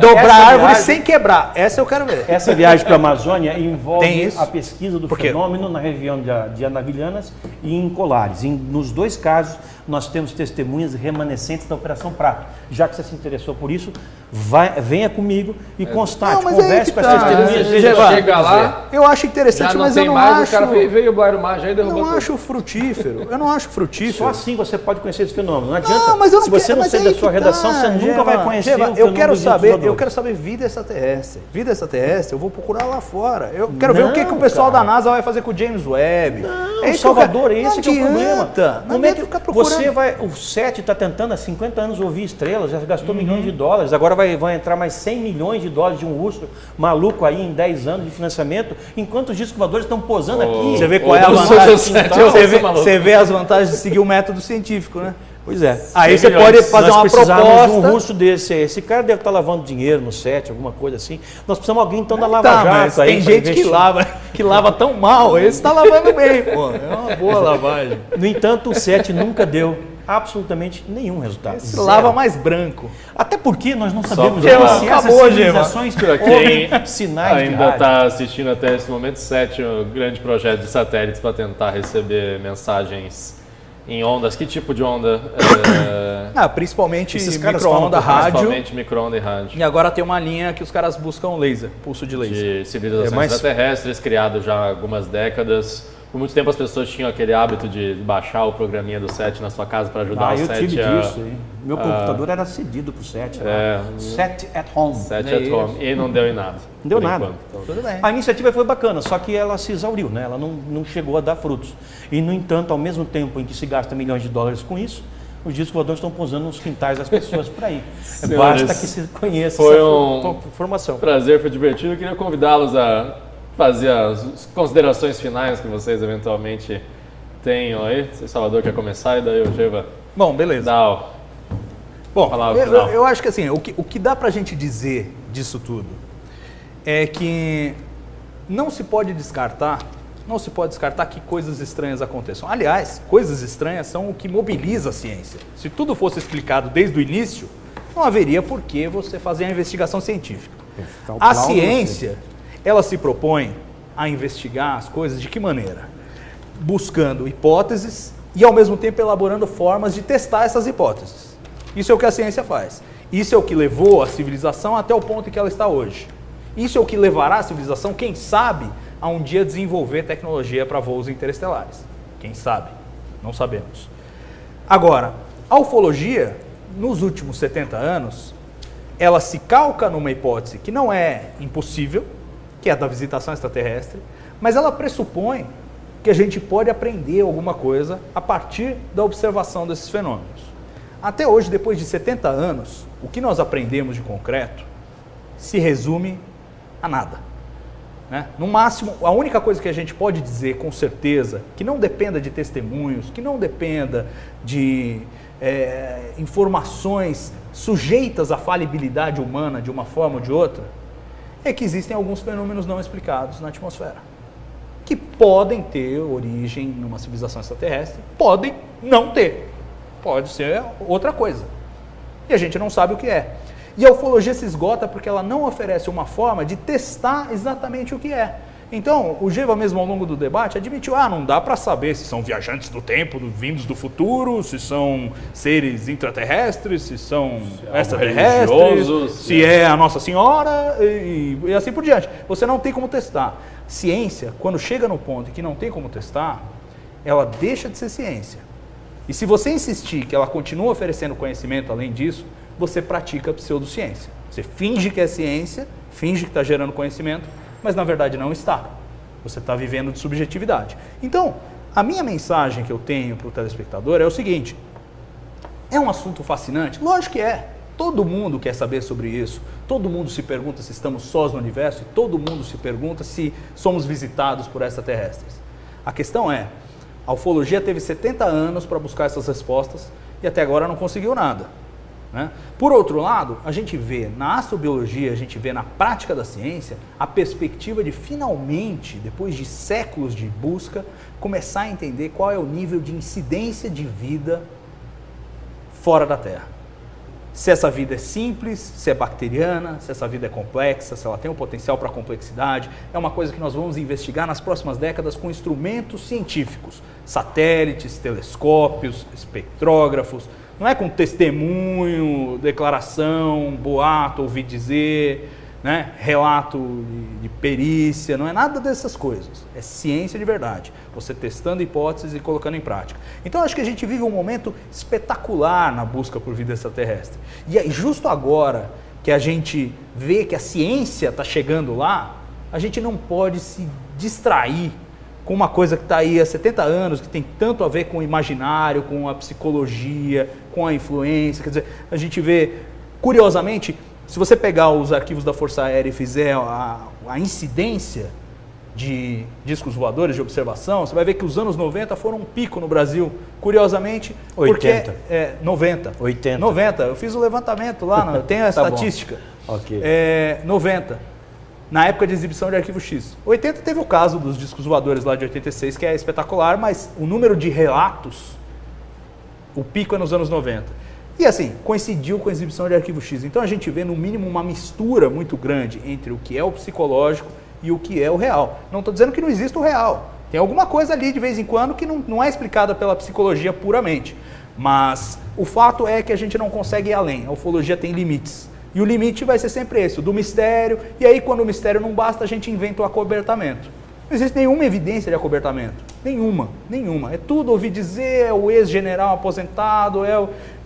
Dobrar essa árvore viagem- sem quebrar. Essa eu quero ver. Essa viagem para a Amazônia envolve Tem isso? a pesquisa do Por quê? fenômeno na região de Anavilhanas e em Colares. Nos 2 casos, nós temos testemunhas remanescentes da Operação Prato. Já que você se interessou por isso, venha comigo e constate, Não, mas aí converse que com as tá. testemunhas. Você veja- chega lá, Eu acho interessante, já não mas tem eu não mais, acho... o cara veio o Blairo Maggi aí Eu derrubou não tudo. acho frutífero. Eu não acho frutífero. Só assim você pode conhecer esse fenômeno. Não adianta. Não, mas eu não Se você quero, não mas sair aí da sua que redação, tá, você nunca Geva, vai conhecer Geva, o fenômeno eu quero saber vida extraterrestre. Vida extraterrestre, eu vou procurar lá fora. Eu quero ver o que o pessoal cara. da NASA vai fazer com o James Webb. Não, Salvador, esse que é o problema. Não Como é que ficar procurando. você vai... O SET está tentando há 50 anos ouvir estrelas, já gastou milhões de dólares, agora vai entrar mais 100 milhões de dólares de um russo maluco aí em 10 anos de financiamento, enquanto os discos voadores estão posando aqui. Você vê qual é a o vantagem. Sete, Você vê as vantagens de seguir o método científico, né? Pois é. Aí 100 você pode milhões. fazer Nós uma precisamos proposta. de um russo desse. Esse cara deve estar lavando dinheiro no SET, alguma coisa assim. Nós precisamos de alguém então da Lava Tá, mas Jato. aí tem pra gente que lava tão mal, esse tá lavando bem, pô. É uma boa lavagem. No entanto, o SET nunca deu absolutamente nenhum resultado. Esse Zero. lava mais branco. Até porque nós não sabemos porque ainda se essas acabou, civilizações Pra ouvem quem sinais de ainda rádio. está assistindo até esse momento, SET, um grande projeto de satélites para tentar receber mensagens em ondas. Que tipo de onda? Principalmente Esses caras micro-onda, falam rádio. Principalmente micro-onda e rádio. E agora tem uma linha que os caras buscam laser, pulso de laser. De civilizações É mais- extraterrestres, criado já há algumas décadas. Por muito tempo as pessoas tinham aquele hábito de baixar o programinha do SET na sua casa para ajudar o eu SET tive a... disso. Hein? Meu computador era cedido pro SET. É. SET at home. SET É at home. E não deu em nada. Não deu por nada. enquanto. Tudo bem. A iniciativa foi bacana, só que ela se exauriu, né? Ela não chegou a dar frutos. E, no entanto, ao mesmo tempo em que se gasta milhões de dólares com isso, os discos voadores estão pousando nos quintais das pessoas por aí. Senhores, Basta que se conheça foi essa Informação. Prazer, foi divertido. Eu queria convidá-los a fazer as considerações finais que vocês eventualmente tenham aí. Se o Salvador quer começar, e daí o Geva Bom, beleza. dá o... Bom, Palavra final. eu acho que assim, o que dá pra gente dizer disso tudo é que não se pode descartar que coisas estranhas aconteçam. Aliás, coisas estranhas são o que mobiliza a ciência. Se tudo fosse explicado desde o início, não haveria por que você fazer a investigação científica. A ciência, ela se propõe a investigar as coisas de que maneira? Buscando hipóteses e, ao mesmo tempo, elaborando formas de testar essas hipóteses. Isso é o que a ciência faz. Isso é o que levou a civilização até o ponto em que ela está hoje. Isso é o que levará a civilização, quem sabe, a um dia desenvolver tecnologia para voos interestelares. Quem sabe? Não sabemos. Agora, a ufologia, nos últimos 70 anos, ela se calca numa hipótese que não é impossível, que é a da visitação extraterrestre, mas ela pressupõe que a gente pode aprender alguma coisa a partir da observação desses fenômenos. Até hoje, depois de 70 anos, o que nós aprendemos de concreto se resume a nada. Né? No máximo, a única coisa que a gente pode dizer com certeza, que não dependa de testemunhos, que não dependa de informações sujeitas à falibilidade humana de uma forma ou de outra, é que existem alguns fenômenos não explicados na atmosfera, que podem ter origem numa civilização extraterrestre, podem não ter, pode ser outra coisa, e a gente não sabe o que é. E a ufologia se esgota porque ela não oferece uma forma de testar exatamente o que é. Então, o Geva mesmo ao longo do debate admitiu, não dá para saber se são viajantes do tempo, vindos do futuro, se são seres intraterrestres, se são extraterrestres, religiosos, se é a Nossa Senhora e assim por diante. Você não tem como testar. Ciência, quando chega no ponto em que não tem como testar, ela deixa de ser ciência. E se você insistir que ela continua oferecendo conhecimento além disso, você pratica pseudociência. Você finge que é ciência, finge que está gerando conhecimento, mas na verdade não está. Você está vivendo de subjetividade. Então, a minha mensagem que eu tenho para o telespectador é o seguinte: é um assunto fascinante? Lógico que é. Todo mundo quer saber sobre isso. Todo mundo se pergunta se estamos sós no universo e todo mundo se pergunta se somos visitados por extraterrestres. A questão é, a ufologia teve 70 anos para buscar essas respostas e até agora não conseguiu nada. Né? Por outro lado, a gente vê na astrobiologia, a gente vê na prática da ciência a perspectiva de finalmente, depois de séculos de busca, começar a entender qual é o nível de incidência de vida fora da Terra. Se essa vida é simples, se é bacteriana, se essa vida é complexa, se ela tem um potencial para complexidade, é uma coisa que nós vamos investigar nas próximas décadas com instrumentos científicos, satélites, telescópios, espectrógrafos, Não é com testemunho, declaração, boato, ouvir dizer, né? Relato de perícia, não é nada dessas coisas. É ciência de verdade. Você testando hipóteses e colocando em prática. Então acho que a gente vive um momento espetacular na busca por vida extraterrestre. E aí, justo agora que a gente vê que a ciência está chegando lá, a gente não pode se distrair com uma coisa que está aí há 70 anos, que tem tanto a ver com o imaginário, com a psicologia, com a influência. Quer dizer, a gente vê, curiosamente, se você pegar os arquivos da Força Aérea e fizer a incidência de discos voadores de observação, você vai ver que os anos 90 foram um pico no Brasil, curiosamente, 80. porque... 90. 80. 90, eu fiz o levantamento lá, eu tenho a estatística. Ok. 90. Na época de exibição de Arquivo X. 80 teve o caso dos discos voadores lá de 86, que é espetacular, mas o número de relatos, o pico é nos anos 90. E assim, coincidiu com a exibição de Arquivo X. Então a gente vê no mínimo uma mistura muito grande entre o que é o psicológico e o que é o real. Não estou dizendo que não existe o real. Tem alguma coisa ali de vez em quando que não é explicada pela psicologia puramente. Mas o fato é que a gente não consegue ir além. A ufologia tem limites. E o limite vai ser sempre esse, o do mistério. E aí, quando o mistério não basta, a gente inventa o acobertamento. Não existe nenhuma evidência de acobertamento. Nenhuma. É tudo ouvir dizer, é o ex-general aposentado,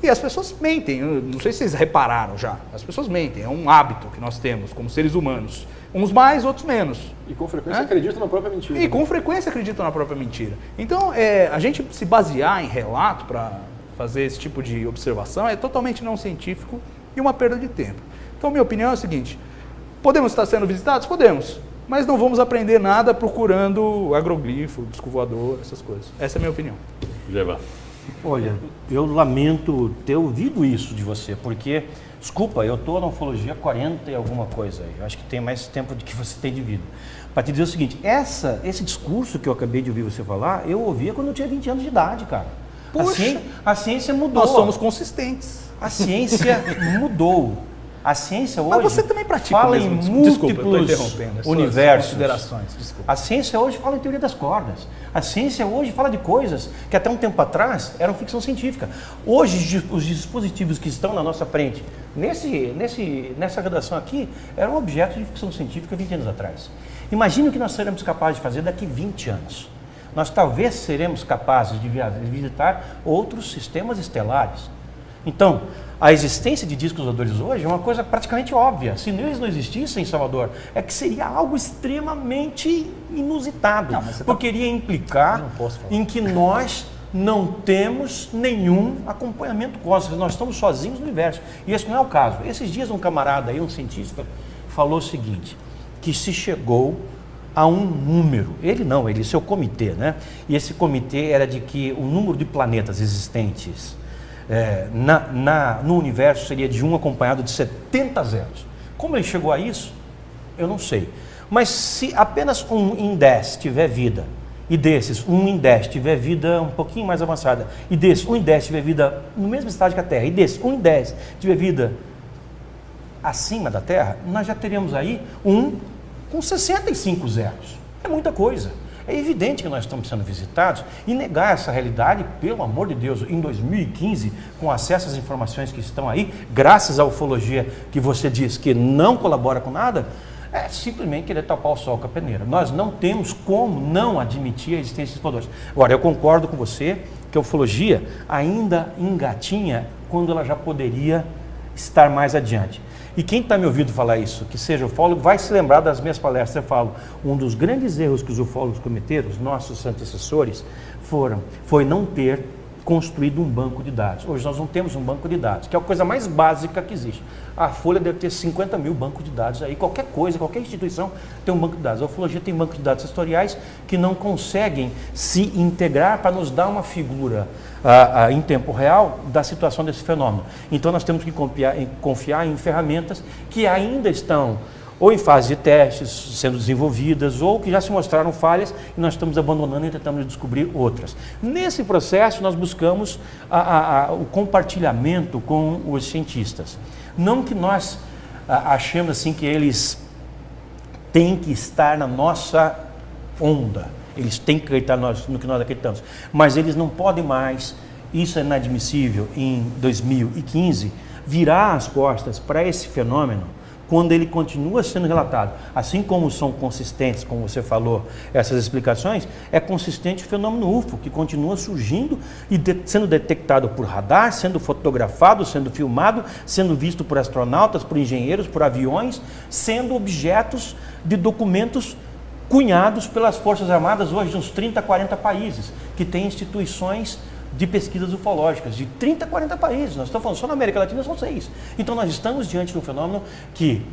E as pessoas mentem. Eu não sei se vocês repararam já. As pessoas mentem. É um hábito que nós temos como seres humanos. Uns mais, outros menos. E com frequência acreditam na própria mentira. E com frequência acreditam na própria mentira. Então, a gente se basear em relato para fazer esse tipo de observação é totalmente não científico e uma perda de tempo. Então, minha opinião é a seguinte: podemos estar sendo visitados? Podemos, mas não vamos aprender nada procurando agroglifo, disco voador, essas coisas. Essa é a minha opinião. Jeba. Olha, eu lamento ter ouvido isso de você, porque, desculpa, eu estou na ufologia há 40 e alguma coisa aí. Eu acho que tem mais tempo do que você tem de vida. Para te dizer o seguinte, esse discurso que eu acabei de ouvir você falar, eu ouvia quando eu tinha 20 anos de idade, cara. Puxa, a ciência mudou. Nós somos consistentes. A ciência mudou. A ciência hoje... Mas você também pratica fala mesmo. em múltiplos Desculpa, eu estou interrompendo. universos. Considerações, desculpa. A ciência hoje fala em teoria das cordas. A ciência hoje fala de coisas que até um tempo atrás eram ficção científica. Hoje, os dispositivos que estão na nossa frente, nessa redação aqui, eram objetos de ficção científica 20 anos atrás. Imagine o que nós seremos capazes de fazer daqui 20 anos. Nós talvez seremos capazes de visitar outros sistemas estelares. Então, a existência de discos voadores hoje é uma coisa praticamente óbvia. Se eles não existissem em Salvador, é que seria algo extremamente inusitado. Porque iria implicar em que nós não temos nenhum acompanhamento cósmico. Nós estamos sozinhos no universo. E esse não é o caso. Esses dias um camarada aí, um cientista, falou o seguinte, que se chegou a um número, seu comitê, né? E esse comitê era de que o número de planetas existentes no universo seria de 1 acompanhado de 70 zeros. Como ele chegou a isso, eu não sei. Mas se apenas 1 em 10 tiver vida, e desses 1 em 10 tiver vida um pouquinho mais avançada, e desses 1 em 10 tiver vida no mesmo estágio que a Terra, e desses 1 em 10 tiver vida acima da Terra, nós já teríamos aí com 65 zeros. É muita coisa. É evidente que nós estamos sendo visitados e negar essa realidade, pelo amor de Deus, em 2015, com acesso às informações que estão aí, graças à ufologia que você diz que não colabora com nada, é simplesmente querer tapar o sol com a peneira. Nós não temos como não admitir a existência de voadores. Agora, eu concordo com você que a ufologia ainda engatinha quando ela já poderia estar mais adiante. E quem está me ouvindo falar isso, que seja ufólogo, vai se lembrar das minhas palestras. Eu falo, um dos grandes erros que os ufólogos cometeram, os nossos antecessores, foi não ter construído um banco de dados. Hoje nós não temos um banco de dados, que é a coisa mais básica que existe. A Folha deve ter 50 mil bancos de dados aí, qualquer coisa, qualquer instituição tem um banco de dados. A ufologia tem banco de dados historiais que não conseguem se integrar para nos dar uma figura em tempo real da situação desse fenômeno. Então nós temos que confiar em ferramentas que ainda estão ou em fase de testes sendo desenvolvidas, ou que já se mostraram falhas e nós estamos abandonando e tentamos descobrir outras. Nesse processo nós buscamos o compartilhamento com os cientistas. Não que nós achemos assim que eles têm que estar na nossa onda, eles têm que acreditar no que nós acreditamos, mas eles não podem mais isso é inadmissível em 2015, virar as costas para esse fenômeno quando ele continua sendo relatado. Assim como são consistentes, como você falou, essas explicações, é consistente o fenômeno UFO, que continua surgindo e sendo detectado por radar, sendo fotografado, sendo filmado, sendo visto por astronautas, por engenheiros, por aviões, sendo objetos de documentos cunhados pelas Forças Armadas hoje de uns 30, 40 países, que têm instituições de pesquisas ufológicas, de 30, 40 países. Nós estamos falando só na América Latina, são 6. Então nós estamos diante de um fenômeno que,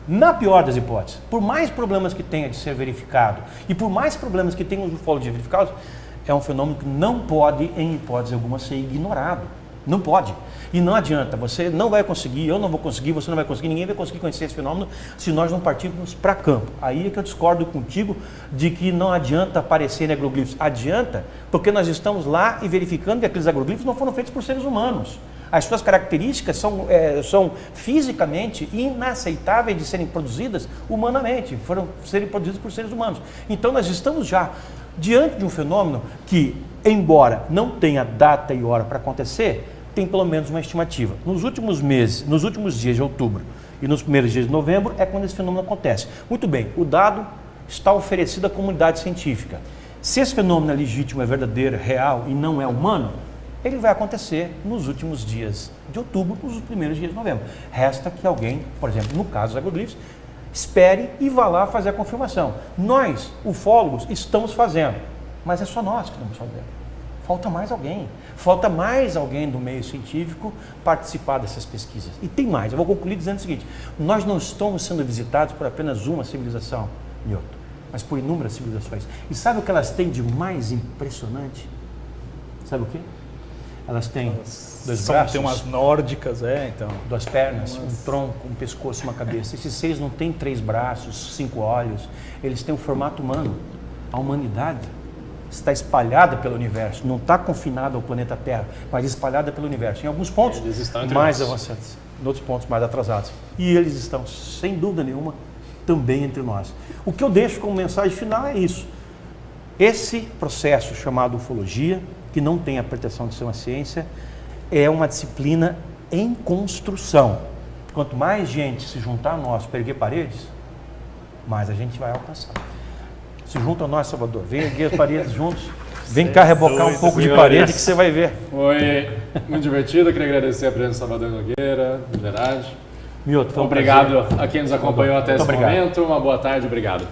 na pior das hipóteses, por mais problemas que tenha de ser verificado e por mais problemas que tenham os ufólogos de verificados, é um fenômeno que não pode, em hipótese alguma, ser ignorado. Não pode. E não adianta, você não vai conseguir, eu não vou conseguir, você não vai conseguir, ninguém vai conseguir conhecer esse fenômeno se nós não partirmos para campo. Aí é que eu discordo contigo de que não adianta aparecer em agroglifos. Adianta, porque nós estamos lá e verificando que aqueles agroglifos não foram feitos por seres humanos. As suas características são fisicamente inaceitáveis de serem produzidas humanamente, foram serem produzidas por seres humanos. Então nós estamos já diante de um fenômeno que, embora não tenha data e hora para acontecer, tem pelo menos uma estimativa. Nos últimos meses, nos últimos dias de outubro e nos primeiros dias de novembro é quando esse fenômeno acontece. Muito bem, o dado está oferecido à comunidade científica. Se esse fenômeno é legítimo, é verdadeiro, real e não é humano, ele vai acontecer nos últimos dias de outubro, nos primeiros dias de novembro. Resta que alguém, por exemplo, no caso dos agroglifos, espere e vá lá fazer a confirmação. Nós, ufólogos, estamos fazendo, mas é só nós que estamos fazendo. Falta mais alguém do meio científico participar dessas pesquisas. E tem mais, eu vou concluir dizendo o seguinte: nós não estamos sendo visitados por apenas uma civilização, Newton, mas por inúmeras civilizações. E sabe o que elas têm de mais impressionante? Sabe o quê? Elas têm dois braços, tem umas nórdicas, então. 2 pernas, um tronco, um pescoço e uma cabeça. Esses seres não têm 3 braços, 5 olhos, eles têm o formato humano. A humanidade está espalhada pelo universo, não está confinada ao planeta Terra, mas espalhada pelo universo. Em alguns pontos mais avançados, em outros pontos mais atrasados. E eles estão, sem dúvida nenhuma, também entre nós. O que eu deixo como mensagem final é isso. Esse processo chamado ufologia, que não tem a pretensão de ser uma ciência, é uma disciplina em construção. Quanto mais gente se juntar a nós para erguer paredes, mais a gente vai alcançar. Se junta a nós, Salvador, vem erguer as paredes juntos, vem cá rebocar um pouco de parede que você vai ver. Foi muito divertido, eu queria agradecer a presença do Salvador Nogueira, de verdade. Mioto, foi um obrigado prazer. A quem nos acompanhou até esse momento, uma boa tarde, obrigado.